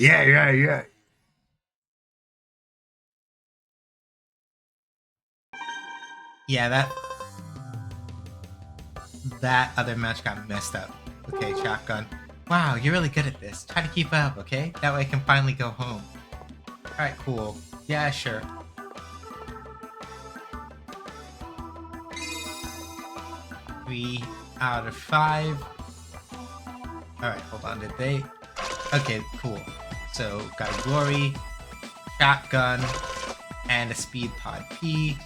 Yeah. Yeah, that other match got messed up. Okay, shotgun. Wow, you're really good at this. Try to keep up, okay? That way I can finally go home. Alright, cool. Yeah, sure. Three out of 5. Alright, hold on, did they? Okay, cool. So, got a Glory, Shotgun, and a Speed Pod P.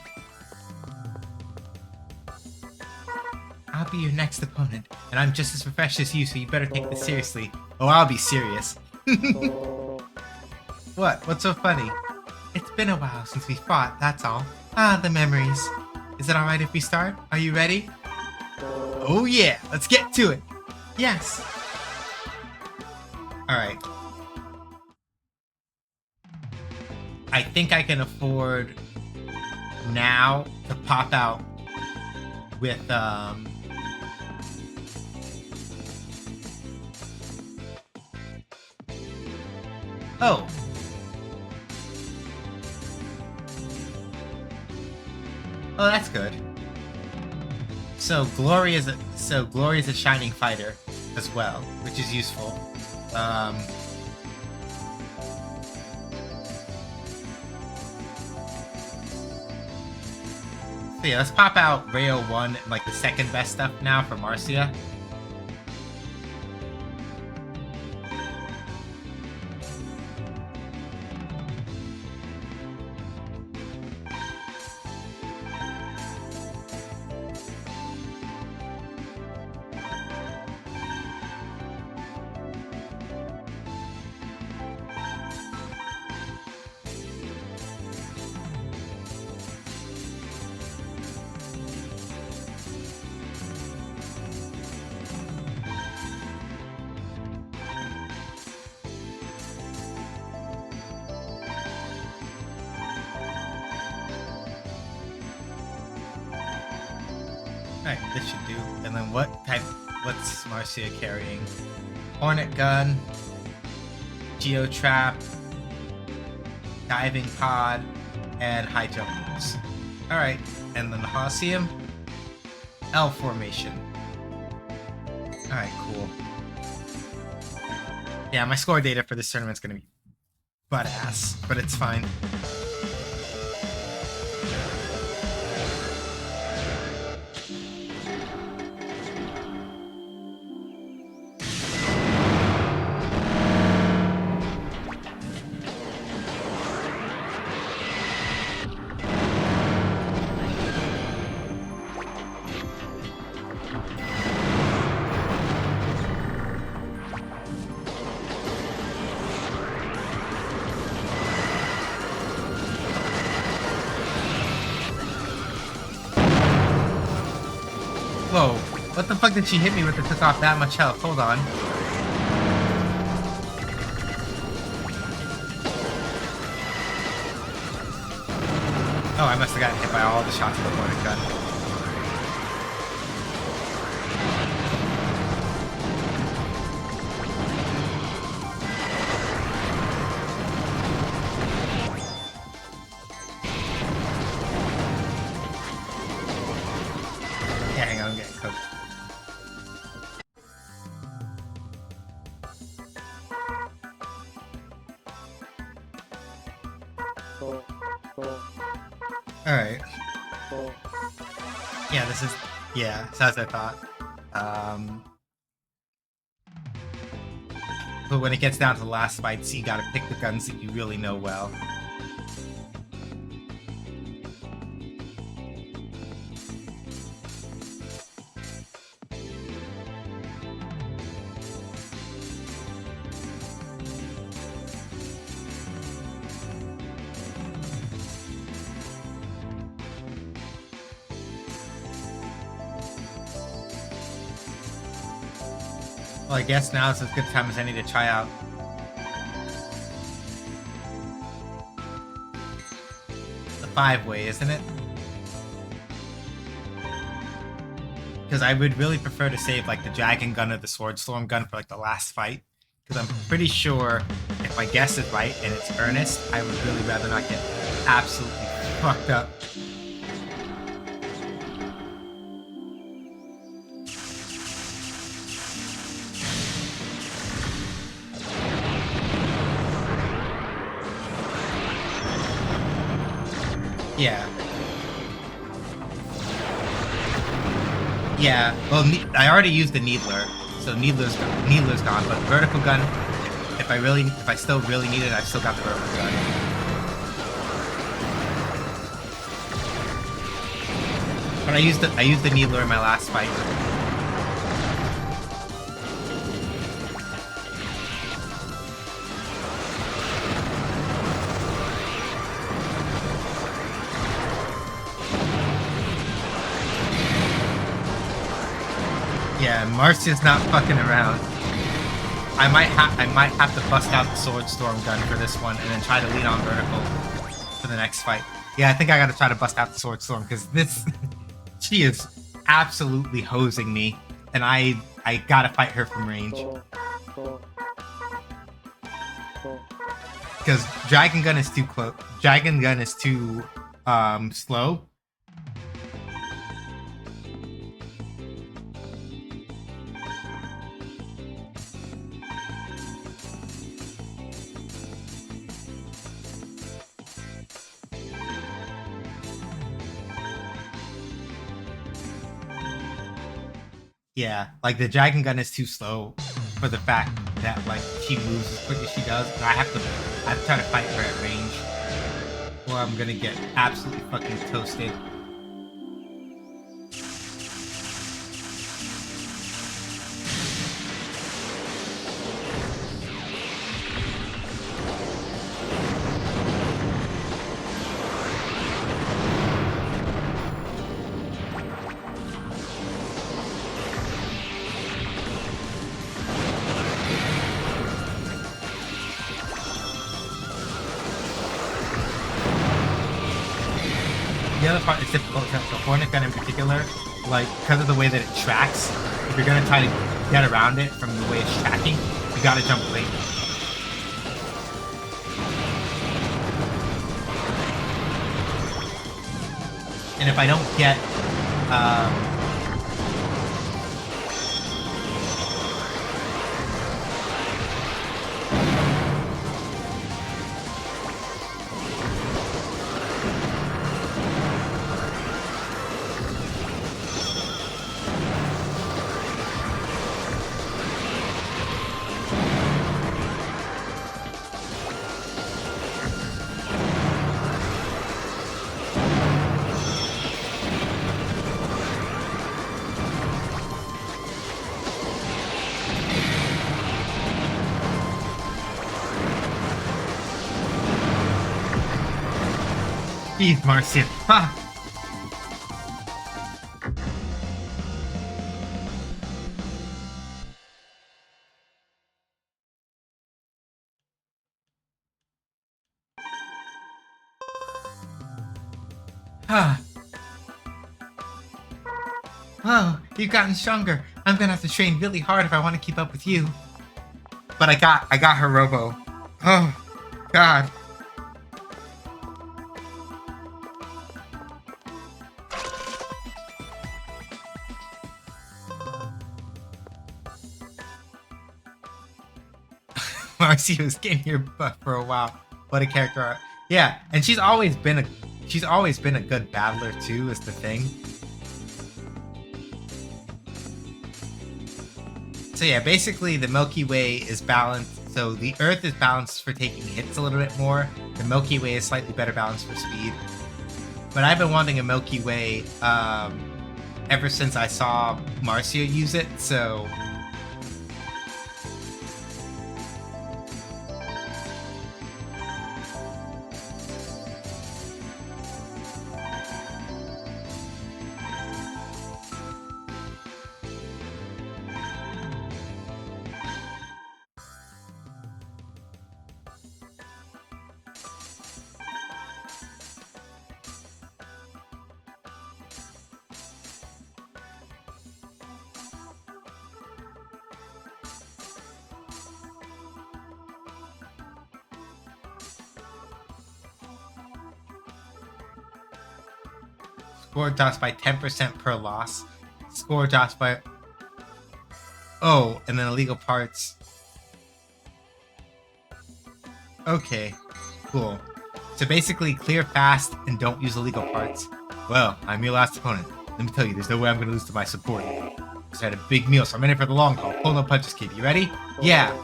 I'll be your next opponent, and I'm just as professional as you, so you better take this seriously. Oh, I'll be serious. What? What's so funny? It's been a while since we fought, that's all. Ah, the memories. Is it alright if we start? Are you ready? Oh yeah, let's get to it. Yes. Alright. I think I can afford now to pop out with oh. Oh, that's good. So Glory is a shining fighter as well, which is useful. So yeah, let's pop out Rayo 1, like the second best stuff now for Marcia. Alright, this should do. And then what's Marcia carrying? Hornet Gun, Geotrap, Diving Pod, and High Jump Moves. Alright, and then the Hacium, L Formation. Alright, cool. Yeah, my score data for this tournament's gonna be butt ass, but it's fine. Whoa, what the fuck did she hit me with that took off that much health? Hold on. Oh, I must have gotten hit by all the shots of the morning gun. Yeah, hang on, I'm getting cooked. Alright. Yeah, this is... Yeah, it's as I thought. But when it gets down to the last fights, you gotta pick the guns that you really know well. Well, I guess now is as good a time as any to try out the 5-way, isn't it? Because I would really prefer to save like the Dragon Gun or the Sword Storm Gun for like the last fight. Because I'm pretty sure if my guess is right and it's Ernest, I would really rather not get absolutely fucked up. Yeah. Yeah, well, I already used the Needler, so Needler's gone, but Vertical Gun, if I still really need it, I've still got the Vertical Gun. But I used the Needler in my last fight. Yeah, Marcia's not fucking around. I might have to bust out the Sword Storm Gun for this one and then try to lean on Vertical for the next fight. Yeah, I think I gotta try to bust out the Sword Storm because this she is absolutely hosing me, and I gotta fight her from range. Because Dragon Gun is too close. Dragon Gun is too slow. Yeah, like the Dragon Gun is too slow for the fact that like she moves as quick as she does, and I have to try to fight her at range, or I'm gonna get absolutely fucking toasted. The other part is difficult because the Hornet Gun in particular, like, because of the way that it tracks, if you're gonna try to get around it from the way it's tracking, you gotta jump late. And if I don't get, Jeez, Marcia. Ha! Ha! Oh, you've gotten stronger. I'm gonna have to train really hard if I want to keep up with you. But I got her robo. Oh, God. Marcy was getting your butt for a while. What a character art. Yeah, and she's always been a good battler too, is the thing. So yeah, basically the Milky Way is balanced. So the Earth is balanced for taking hits a little bit more. The Milky Way is slightly better balanced for speed. But I've been wanting a Milky Way ever since I saw Marcia use it, so score drops by 10% per loss. Score drops by... Oh, and then illegal parts. Okay, cool. So basically, clear fast and don't use illegal parts. Well, I'm your last opponent. Let me tell you, there's no way I'm going to lose to my support. Just had a big meal, so I'm in it for the long haul. Pull no punches, kid. You ready? Yeah.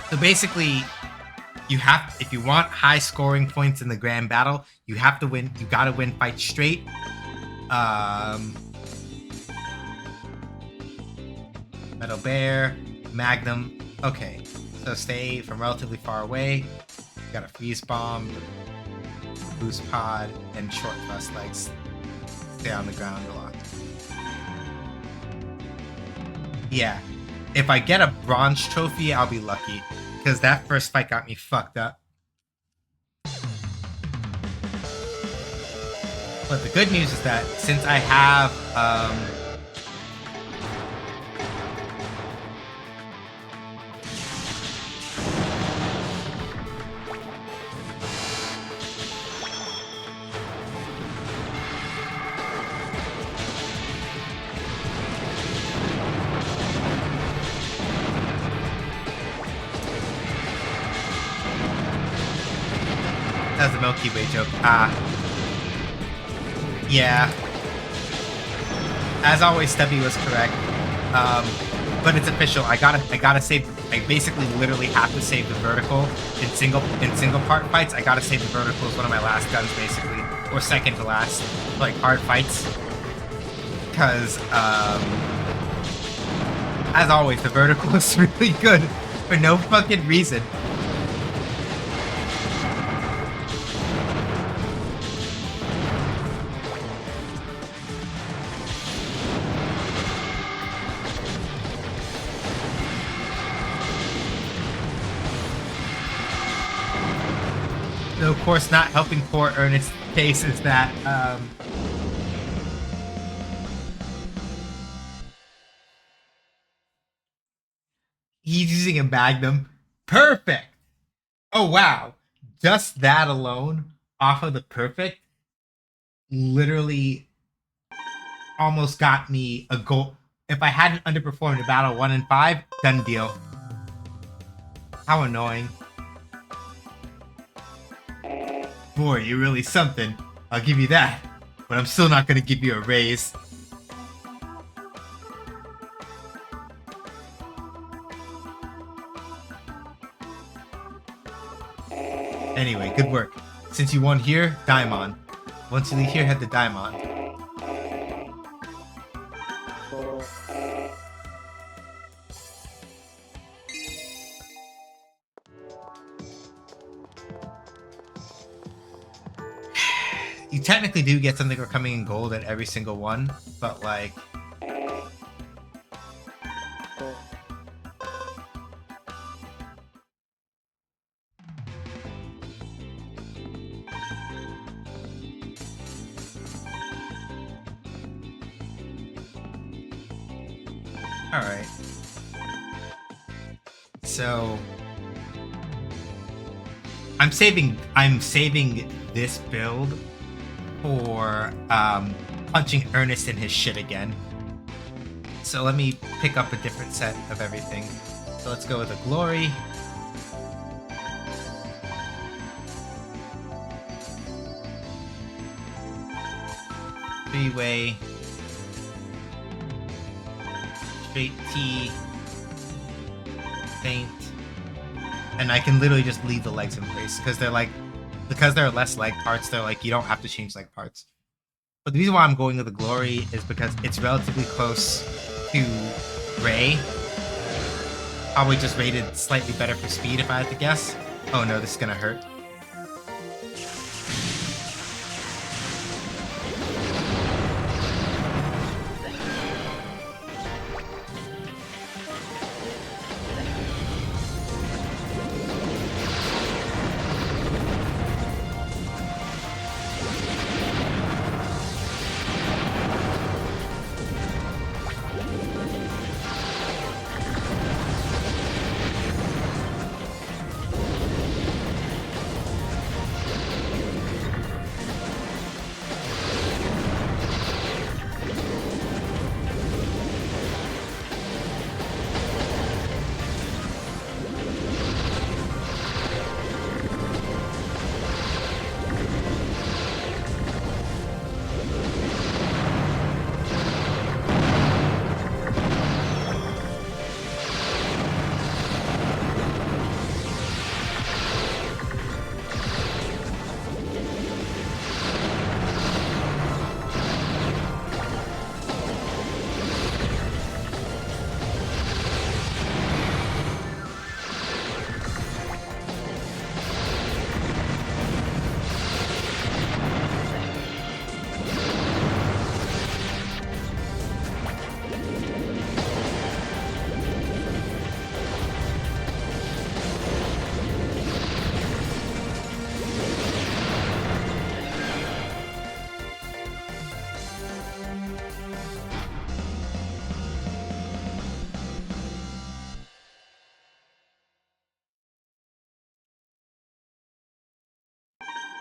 So basically, you have, if you want high scoring points in the grand battle, you have to win. You gotta win fights straight. Metal Bear, Magnum. Okay, so stay from relatively far away. You got a freeze bomb, boost pod, and short thrust legs. Stay on the ground a lot. Yeah, if I get a bronze trophy, I'll be lucky. Because that first fight got me fucked up. But the good news is that since I have that's a Milky Way joke. Yeah. As always, Stubby was correct. But it's official. I gotta save. I basically literally have to save the vertical in single part fights. I gotta save the vertical as one of my last guns, basically, or second to last, like hard fights. Because as always, the vertical is really good for no fucking reason. So of course, not helping poor Ernest's case is that he's using a Magnum. Perfect. Oh wow, just that alone, off of the perfect, literally almost got me a goal. If I hadn't underperformed a battle 1 in 5, done deal. How annoying. Boy, you're really something. I'll give you that. But I'm still not gonna give you a raise. Anyway, good work. Since you won here, Daimon. Once you leave here, head to Daimon. you technically do get something for coming in gold at every single one, but like... Alright. So... I'm saving this build for punching Ernest in his shit again. So let me pick up a different set of everything. So let's go with a glory. Three-way. Straight T. Faint. And I can literally just leave the legs in place because they're like, because there are less leg parts, they're like, you don't have to change leg parts. But the reason why I'm going with the glory is because it's relatively close to Ray. Probably just rated slightly better for speed if I had to guess. Oh no, this is gonna hurt.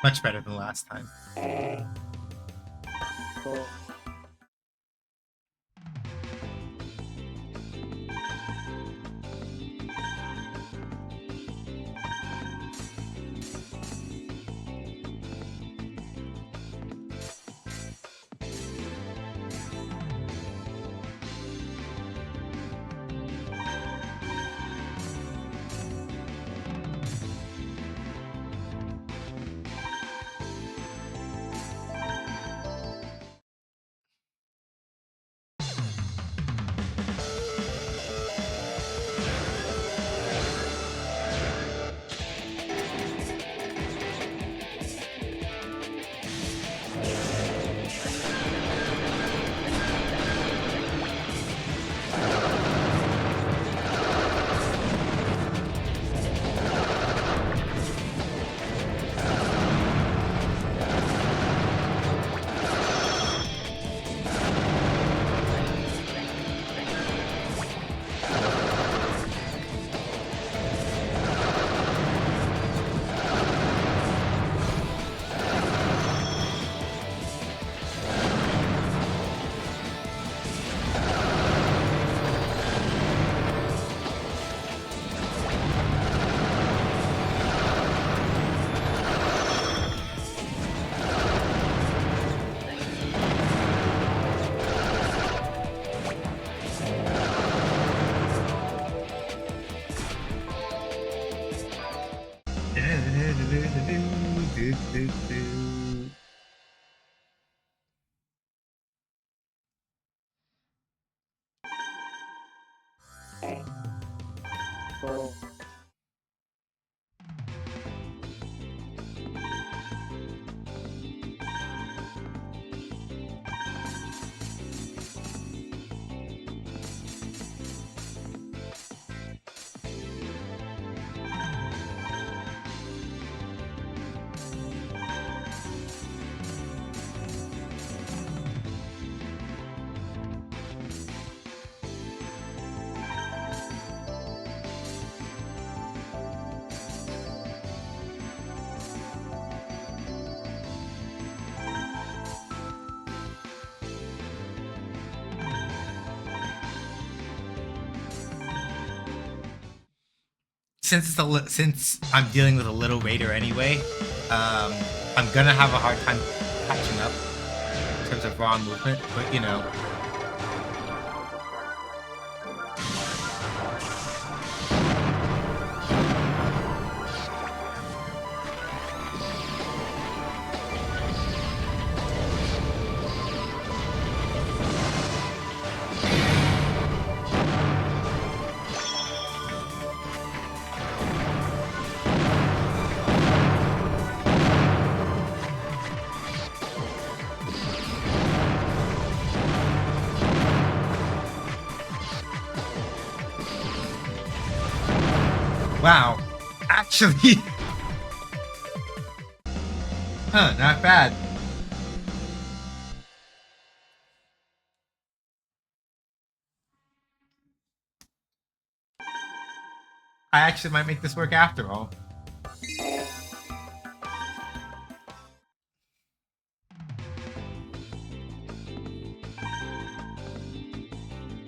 Much better than last time. since I'm dealing with a little raider anyway, I'm gonna have a hard time catching up in terms of raw movement. But you know. Wow, actually, huh, not bad. I actually might make this work after all.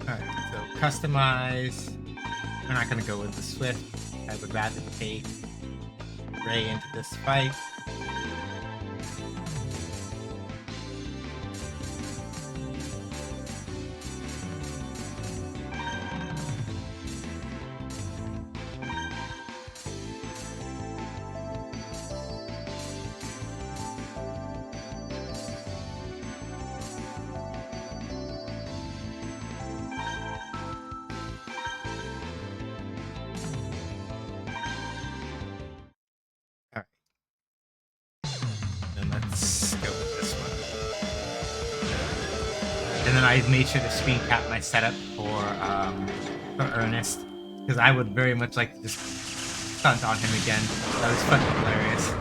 Alright, so customize. We're not gonna go with the Swift. I would rather take Ray into this fight. Alright. Then let's go with this one. And then I made sure to screen cap my setup for Ernest, because I would very much like to just stunt on him again. That was fucking hilarious.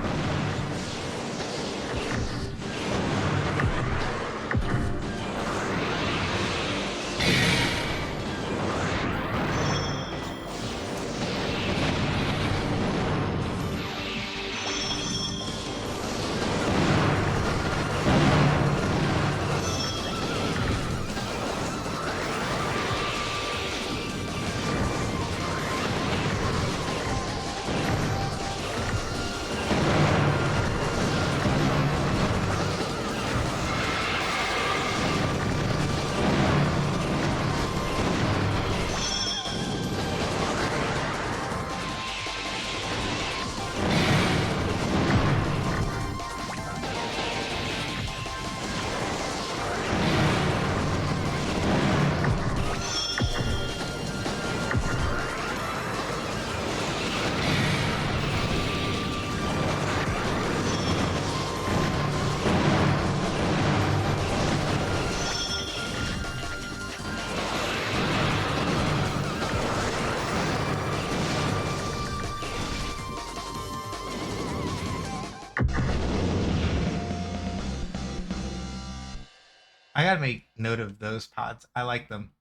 I gotta make note of those pods. I like them.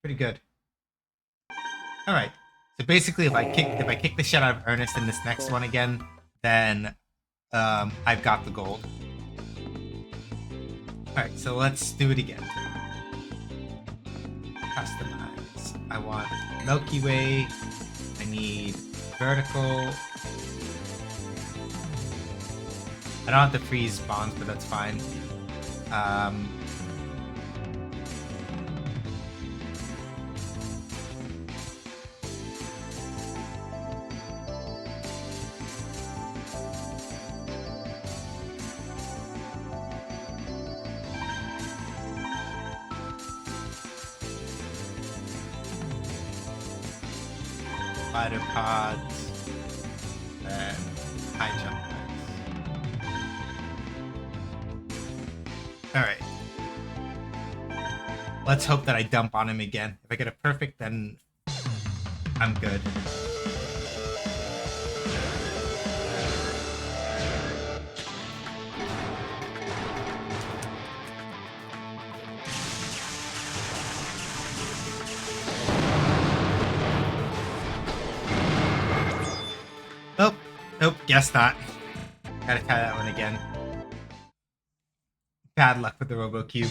Pretty good. Alright. So basically if I kick the shit out of Ernest in this next one again, then I've got the gold. Alright, so let's do it again. Customize. I want Milky Way. I need vertical. I don't have to freeze bonds, but that's fine. Spider pods and high jump pads. Alright. Let's hope that I dump on him again. If I get a perfect, then I'm good. Nope. Nope, guess not. Gotta try that one again. Bad luck with the Robo Cube.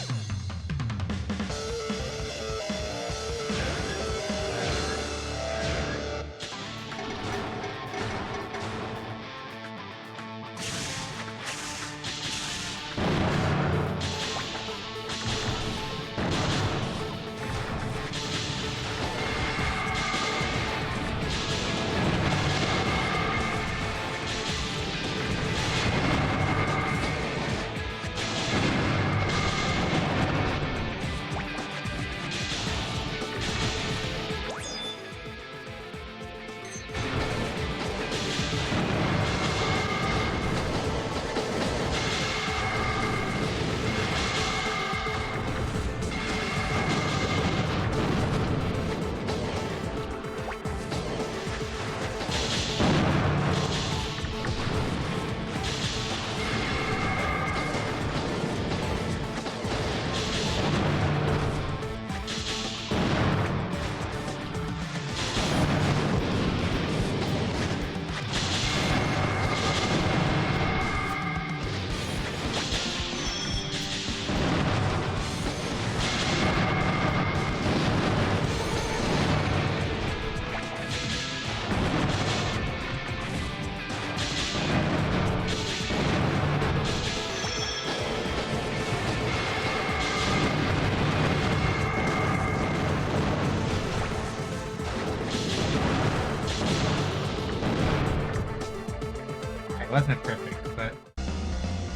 wasn't perfect, but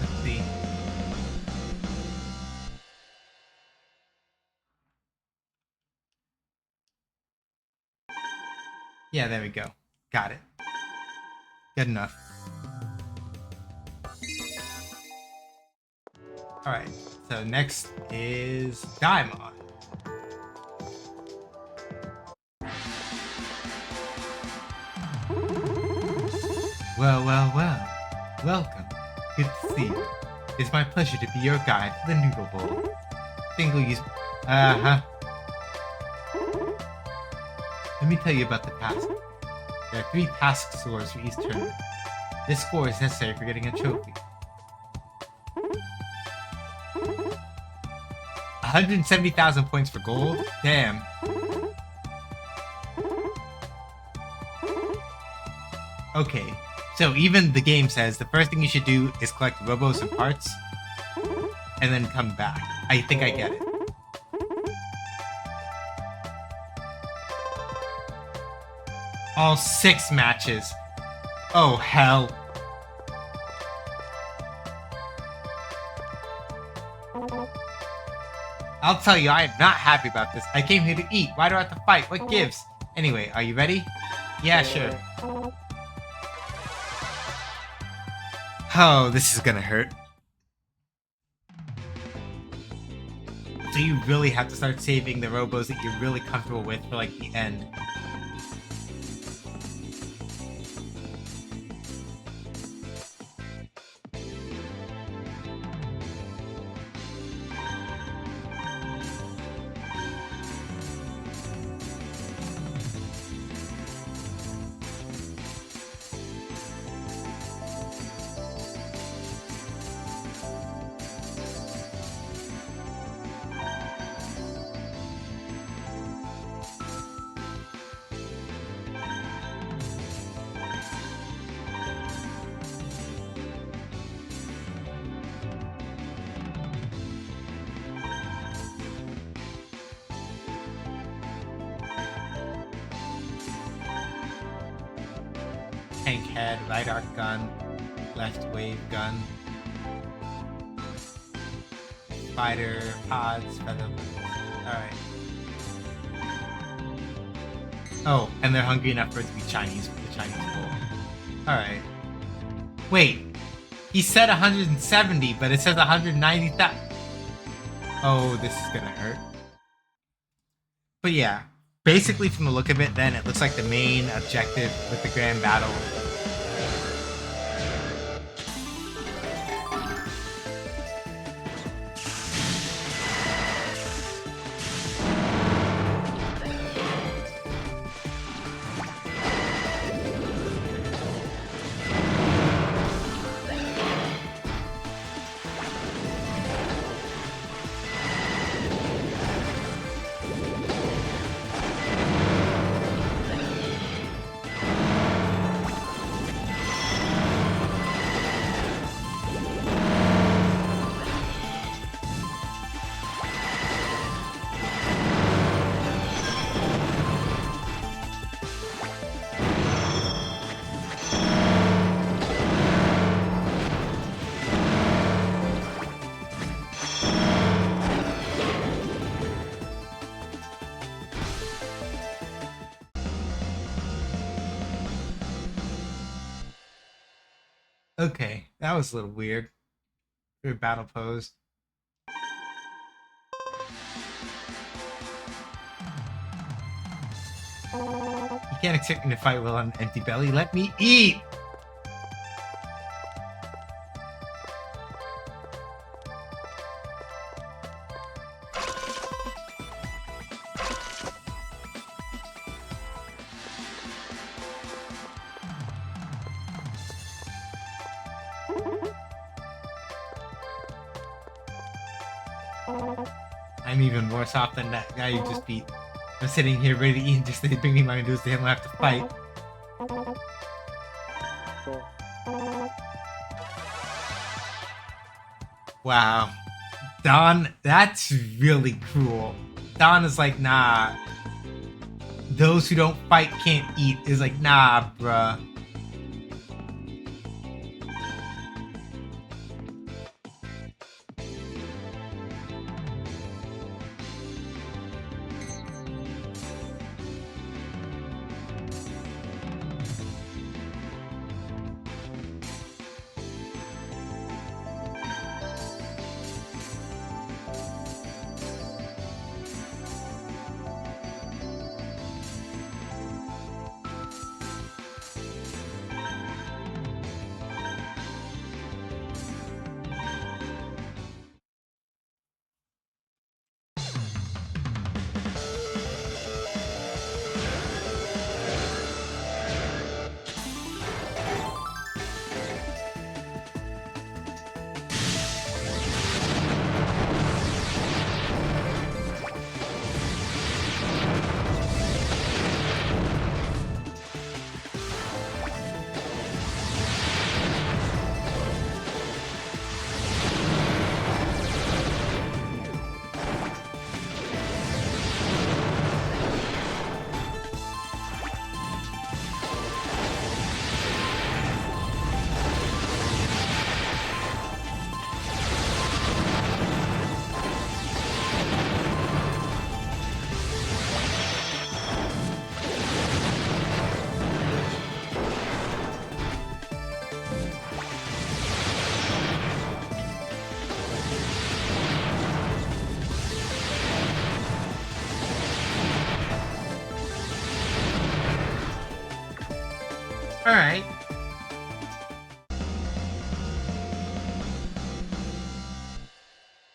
let's see. Yeah, there we go. Got it. Good enough. Alright, so next is Daimon. Well, well, well. Welcome. Good to see you. It's my pleasure to be your guide to the Noodle Bowl. Single use. Uh-huh. Let me tell you about the task. There are 3 task scores for each tournament. This score is necessary for getting a trophy. 170,000 points for gold? Damn. Okay, so even the game says the first thing you should do is collect robos and parts, and then come back. I think I get it. All 6 matches. Oh, hell. I'll tell you, I am not happy about this. I came here to eat. Why do I have to fight? What gives? Anyway, are you ready? Yeah, sure. Oh, this is gonna hurt. So you really have to start saving the robos that you're really comfortable with for, like, the end. Tank head, right arc gun, left wave gun, spider pods, feather limbs. Alright. Oh, and they're hungry enough for it to be Chinese with the Chinese bowl. Alright. Wait. He said 170, but it says 190,000. Oh, this is gonna hurt. But yeah. Basically, from the look of it, then, it looks like the main objective with the grand battle. Okay, that was a little weird. Weird battle pose. You can't expect me to fight well on an empty belly. Let me eat! I'm even more soft than that guy you just beat. I'm sitting here ready to eat and just bringing my noodles to him. I have to fight. Wow. Don, that's really cruel. Don is like, nah. Those who don't fight can't eat. Is like, nah, bruh. Alright.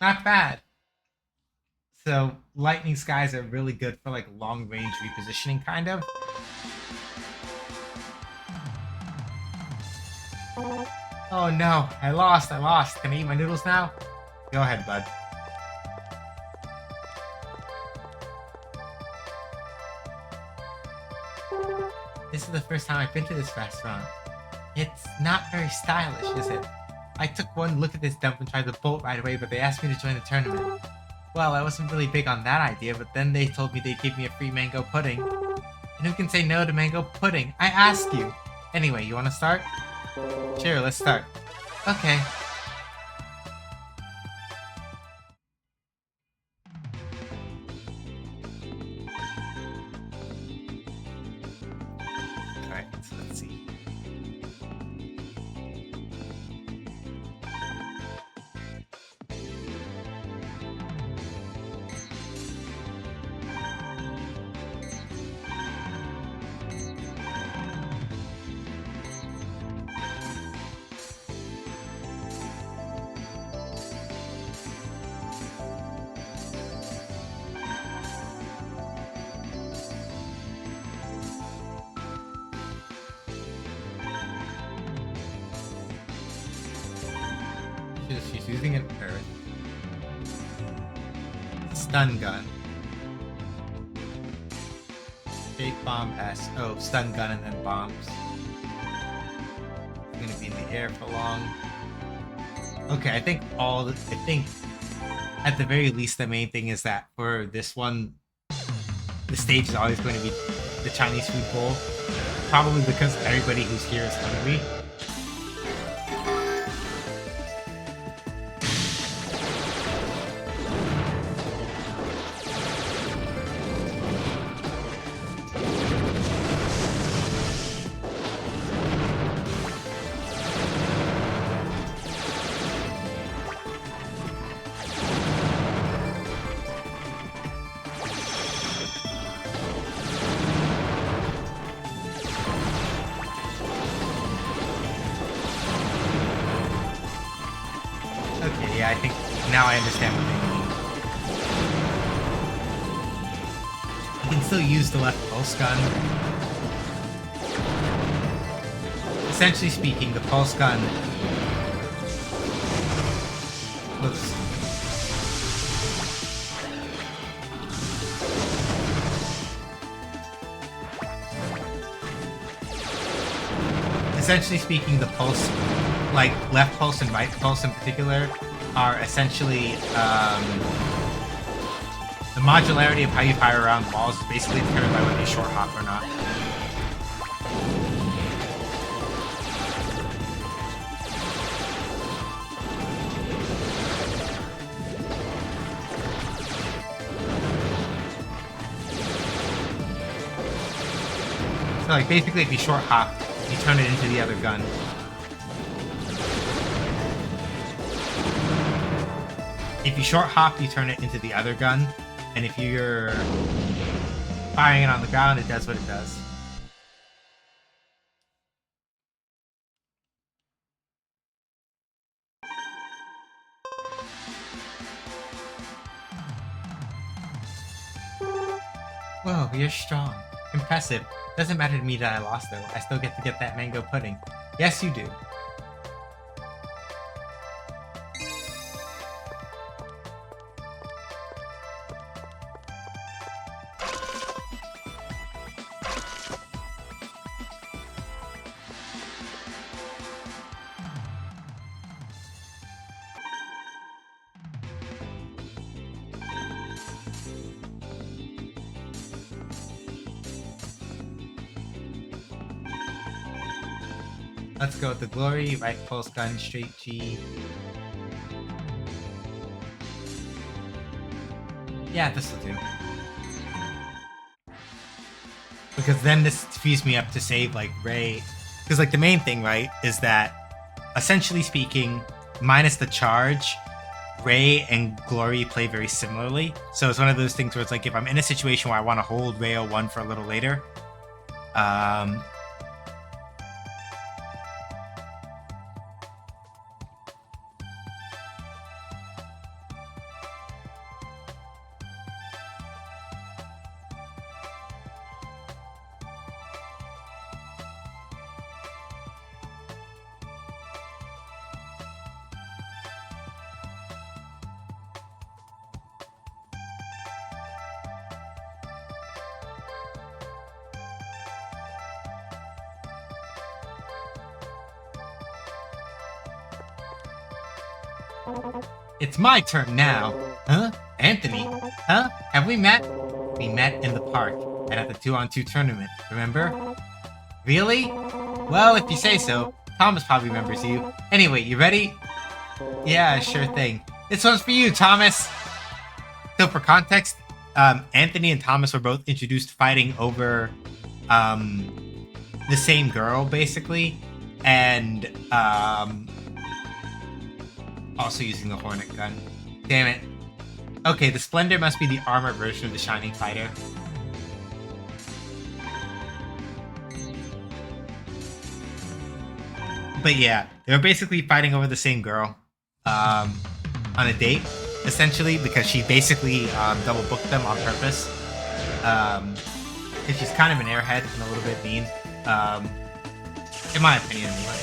Not bad. So lightning skies are really good for like long range repositioning kind of. Oh no, I lost. Can I eat my noodles now? Go ahead, bud. This is the first time I've been to this restaurant. It's not very stylish, is it? I took one look at this dump and tried to bolt right away, but they asked me to join the tournament. Well, I wasn't really big on that idea, but then they told me they'd give me a free mango pudding. And who can say no to mango pudding? I ask you! Anyway, you wanna start? Sure, let's start. Okay. Alright, so let's see. She's using an earth. Stun gun. Shake bomb S. Oh, stun gun and then bombs. It's gonna be in the air for long. Okay, I think at the very least the main thing is that for this one, the stage is always going to be the Chinese food bowl. Probably because everybody who's here is hungry. Okay, yeah, I think now I understand what they mean. You can still use the left pulse gun. Essentially speaking, the pulse gun looks... Essentially speaking, the pulse, like left pulse and right pulse in particular, are essentially the modularity of how you fire around walls is basically determined by whether you short hop or not. So like basically if you short hop, you turn it into the other gun. If you short hop, you turn it into the other gun, and if you're firing it on the ground, it does what it does. Whoa, you're strong. Impressive. Doesn't matter to me that I lost though. I still get to get that mango pudding. Yes, you do. Let's go with the glory, right pulse gun, straight G. Yeah, this will do. Because then this frees me up to save like Ray. Because like the main thing, right, is that essentially speaking, minus the charge, Ray and Glory play very similarly. So it's one of those things where it's like if I'm in a situation where I want to hold Ray 01 for a little later, It's my turn now. Huh? Anthony? Huh? Have we met? We met in the park and at the 2-on-2 tournament, remember? Really? Well, if you say so. Thomas probably remembers you. Anyway, you ready? Yeah, sure thing. This one's for you, Thomas! So for context, Anthony and Thomas were both introduced fighting over the same girl, basically. And also using the Hornet gun. Damn it. Okay, the Splendor must be the armored version of the Shining Fighter. But yeah, they were basically fighting over the same girl on a date, essentially, because she basically double booked them on purpose. And she's kind of an airhead and a little bit mean, in my opinion, anyway.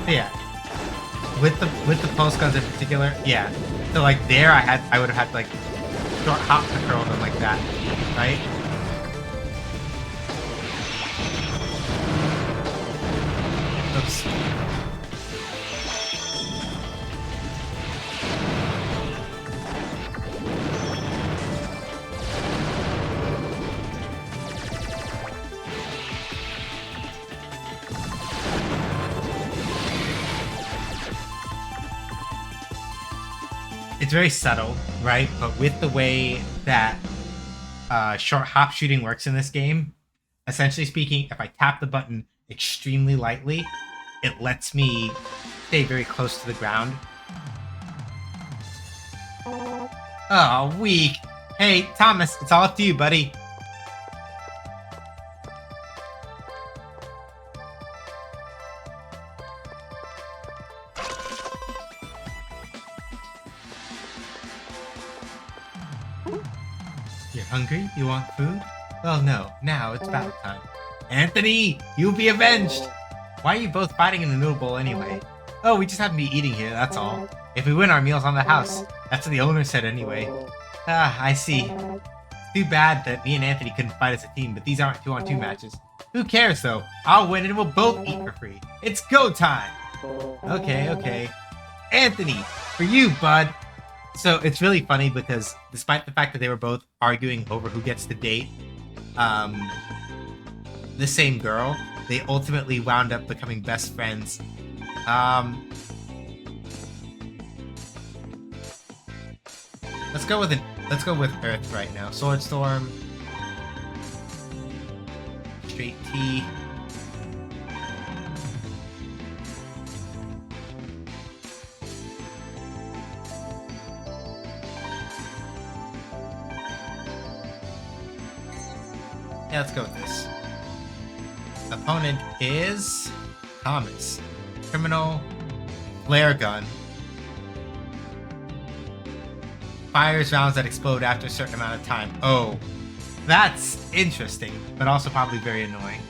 Yeah, with the pulse guns in particular, yeah. So like there, I would have had to like short hop to curl them like that, right? Oops. It's very subtle, right? But with the way that short hop shooting works in this game, essentially speaking, if I tap the button extremely lightly, it lets me stay very close to the ground. Oh, weak. Hey, Thomas, it's all up to you, buddy. You're hungry? You want food? Well, no. Now it's battle time. Anthony, you'll be avenged! Why are you both fighting in the noodle bowl anyway? Oh, we just happen to be eating here, that's all. If we win our meals on the house. That's what the owner said anyway. Ah, I see. Too bad that me and Anthony couldn't fight as a team, but these aren't 2-on-2 matches. Who cares though? I'll win and we'll both eat for free. It's go time! Okay. Anthony, for you, bud! So it's really funny because despite the fact that they were both arguing over who gets to date the same girl, they ultimately wound up becoming best friends. Let's go with Earth right now. Sword Storm, Straight T. Yeah, let's go with this. Opponent is Thomas. Criminal, flare gun. Fires rounds that explode after a certain amount of time. Oh, that's interesting, but also probably very annoying.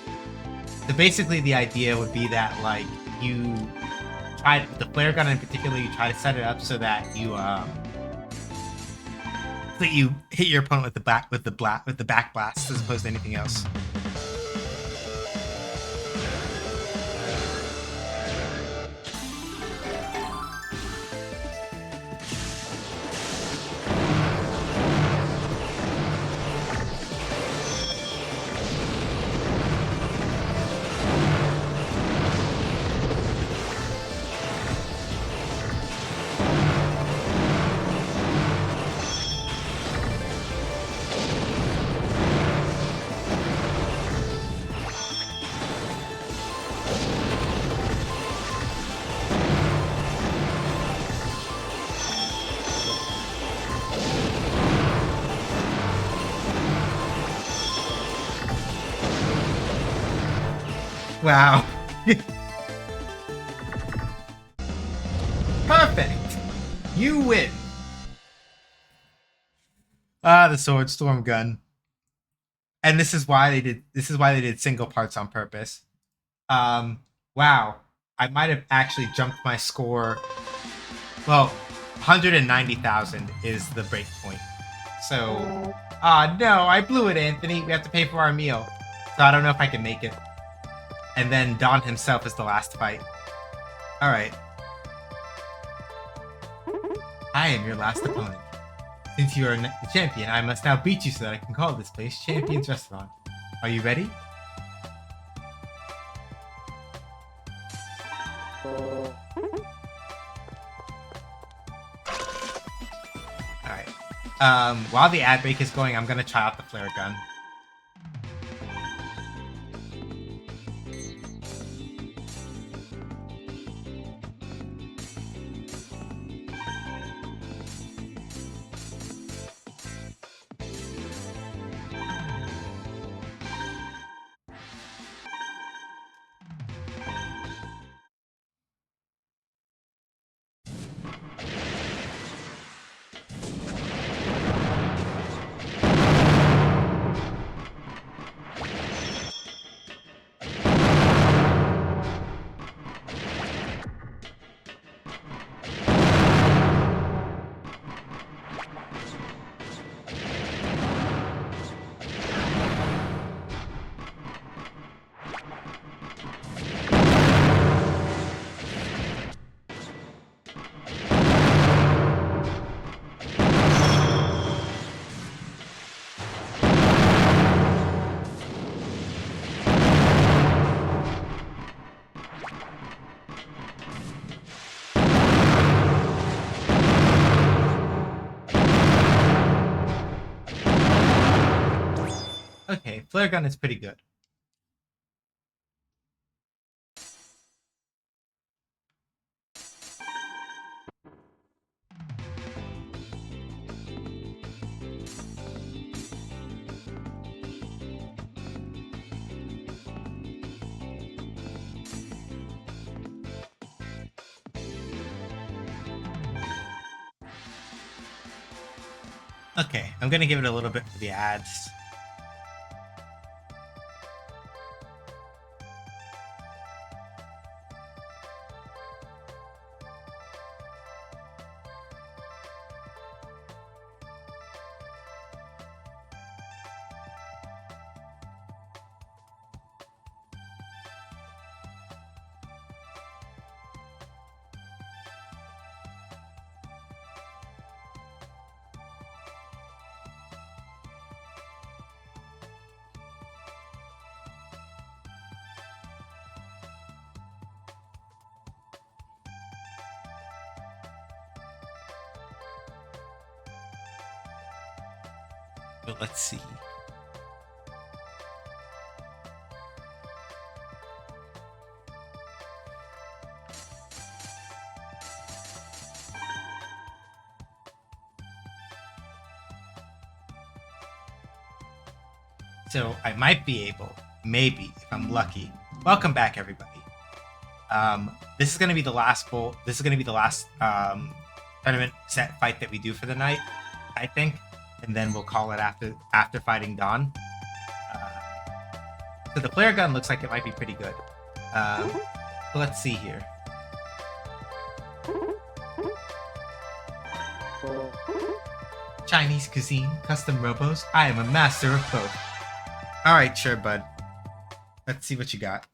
So basically the idea would be that like you try the flare gun in particular, you try to set it up so that you hit your opponent with the back blast as opposed to anything else. Wow. Perfect. You win. Ah, the sword storm gun. And this is why they did single parts on purpose. Wow. I might have actually jumped my score. Well, 190,000 is the break point. So, no, I blew it, Anthony. We have to pay for our meal. So I don't know if I can make it. And then Don himself is the last fight. Alright. I am your last opponent. Since you are the champion, I must now beat you so that I can call this place Champion's Restaurant. Are you ready? Alright. While the ad break is going, I'm gonna try out the flare gun. Okay, flare gun is pretty good. Okay, I'm gonna give it a little bit for the ads. But let's see. So I might be able, maybe, if I'm lucky. Welcome back, everybody. This is gonna be the last bowl. This is gonna be the last tournament set fight that we do for the night, I think, and then we'll call it after fighting Don. So the flare gun looks like it might be pretty good. Let's see here. Chinese cuisine, custom robos. I am a master of both. All right, sure, bud. Let's see what you got.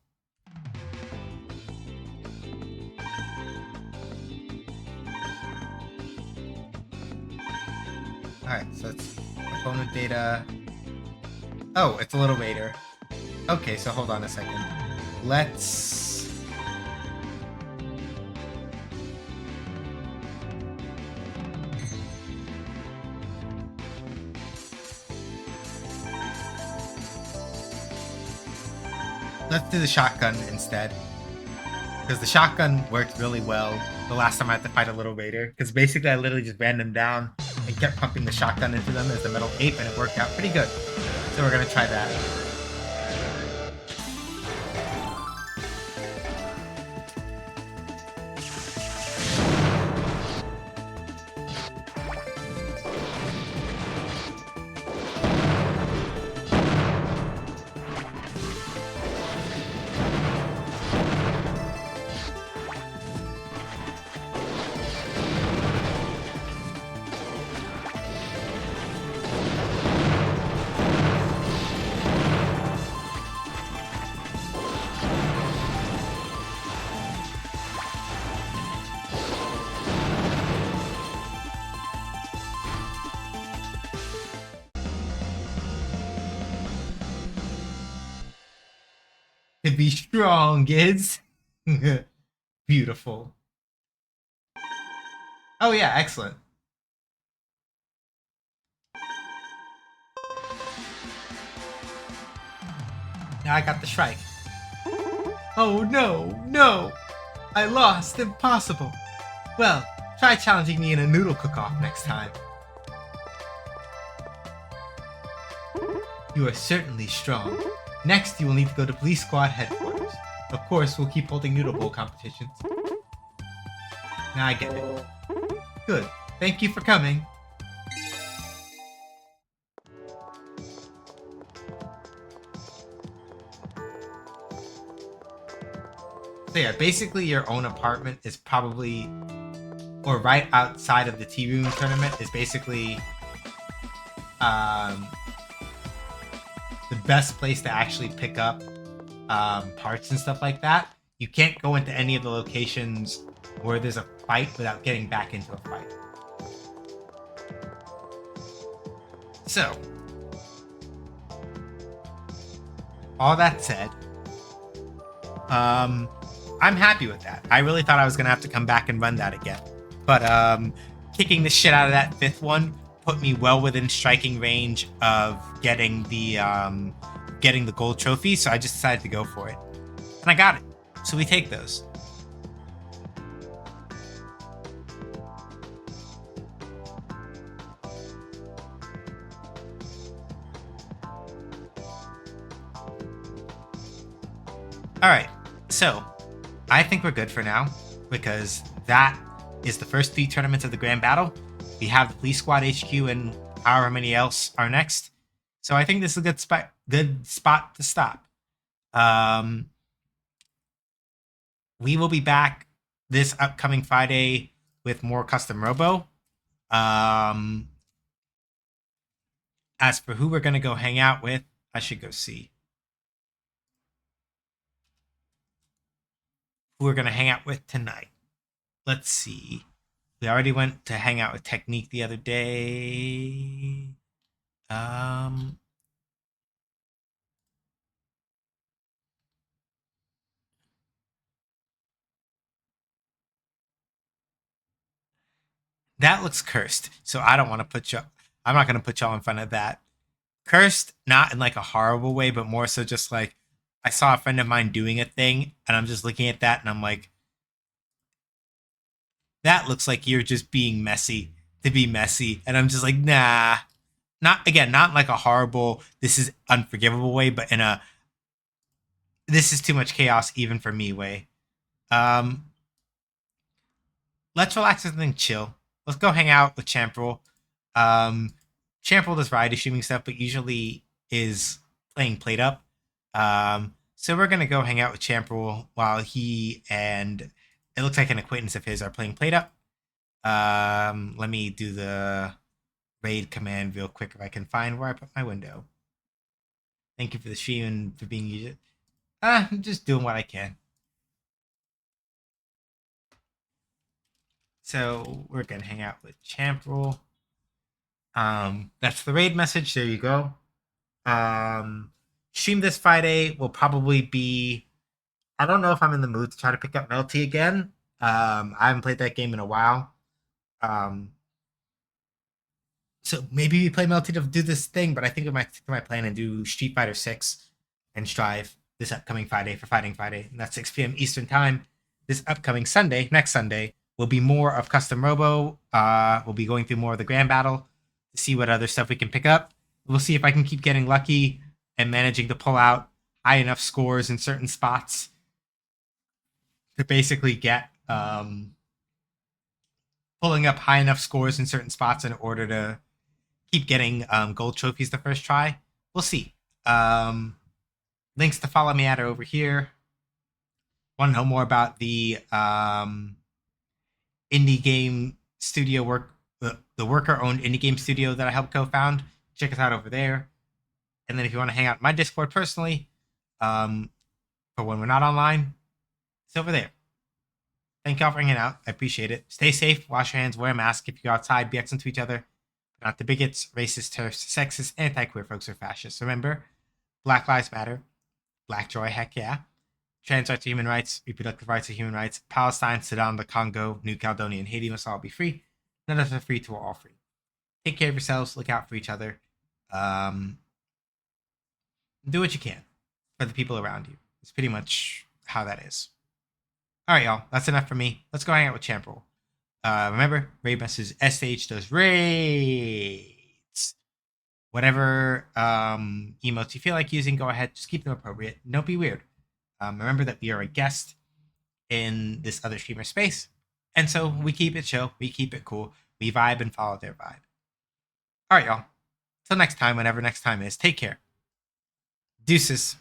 Alright, so it's opponent data. Oh, it's a little later. Okay, so hold on a second. Let's... Let's do the shotgun instead. Because the shotgun worked really well the last time I had to fight a little raider. Because basically I literally just ran them down and kept pumping the shotgun into them as the metal ape, and it worked out pretty good. So we're gonna try that. be strong, kids. Beautiful. Oh yeah, excellent. Now I got the shrike. Oh no, no! I lost, impossible. Well, try challenging me in a noodle cook-off next time. You are certainly strong. Next, you will need to go to Police Squad headquarters. Of course, we'll keep holding noodle bowl competitions. Now I get it. Good. Thank you for coming. So yeah, basically your own apartment is probably, or right outside of the tea room tournament is basically the best place to actually pick up parts and stuff like that. You can't go into any of the locations where there's a fight without getting back into a fight. So, all that said, I'm happy with that. I really thought I was gonna have to come back and run that again, but kicking the shit out of that fifth one put me well within striking range of getting the gold trophy. So I just decided to go for it, and I got it. So we take those. All right, so I think we're good for now because that is the first 3 tournaments of the Grand Battle. We have the Police Squad HQ and however many else are next. So I think this is a good spot to stop. We will be back this upcoming Friday with more custom robo. As for who we're gonna go hang out with, I should go see who we're gonna hang out with tonight. Let's see. We already went to hang out with Technique the other day. That looks cursed. So I don't want to put you. I'm not gonna put y'all in front of that. Cursed, not in like a horrible way, but more so just like I saw a friend of mine doing a thing, and I'm just looking at that, and I'm like, that looks like you're just being messy to be messy, and I'm just like, nah. Not again, not like a horrible, this is unforgivable way, but in a this is too much chaos even for me way. Um, let's relax and chill. Let's go hang out with Champrel. Um, Champrel does variety streaming stuff, but usually is playing Plate Up. So we're gonna go hang out with Champrel while he and it looks like an acquaintance of his are playing Plate Up. Let me do the raid command real quick if I can find where I put my window. Thank you for the stream and for being used. I'm just doing what I can. So we're gonna hang out with Champrel. That's the raid message. There you go. Stream this Friday will probably be. I don't know if I'm in the mood to try to pick up Melty again. I haven't played that game in a while. So maybe we play Melty to do this thing, but I think we might stick to my plan and do Street Fighter 6 and Strive this upcoming Friday for Fighting Friday. And that's 6 p.m. Eastern Time. This upcoming Sunday, next Sunday, will be more of Custom Robo. We'll be going through more of the Grand Battle to see what other stuff we can pick up. We'll see if I can keep getting lucky and managing to pull out high enough scores in certain spots to basically get pulling up high enough scores in certain spots in order to keep getting gold trophies the first try. We'll see. Links to follow me at are over here. Want to know more about the indie game studio the worker-owned indie game studio that I helped co-found? Check us out over there. And then if you want to hang out in my Discord personally, for when we're not online, it's over there. Thank y'all for hanging out. I appreciate it. Stay safe, wash your hands, wear a mask if you go outside, be excellent to each other. Not the bigots, racist, terrorists, sexist, anti-queer folks, or fascists. Remember, Black Lives Matter, Black Joy, heck yeah. trans rights are human rights, reproductive rights are human rights. Palestine, Sudan, the Congo, New Caledonia, and Haiti must all be free. None of us are free till we're all free. Take care of yourselves. Look out for each other. Um, do what you can for the people around you. It's pretty much how that is. All right, y'all. That's enough for me. Let's go hang out with Champrel. Remember, raid messages SH does raids. Whatever emotes you feel like using, go ahead. Just keep them appropriate. Don't be weird. Remember that we are a guest in this other streamer space. And so we keep it chill. We keep it cool. We vibe and follow their vibe. All right, y'all. Till next time, whenever next time is, take care. Deuces.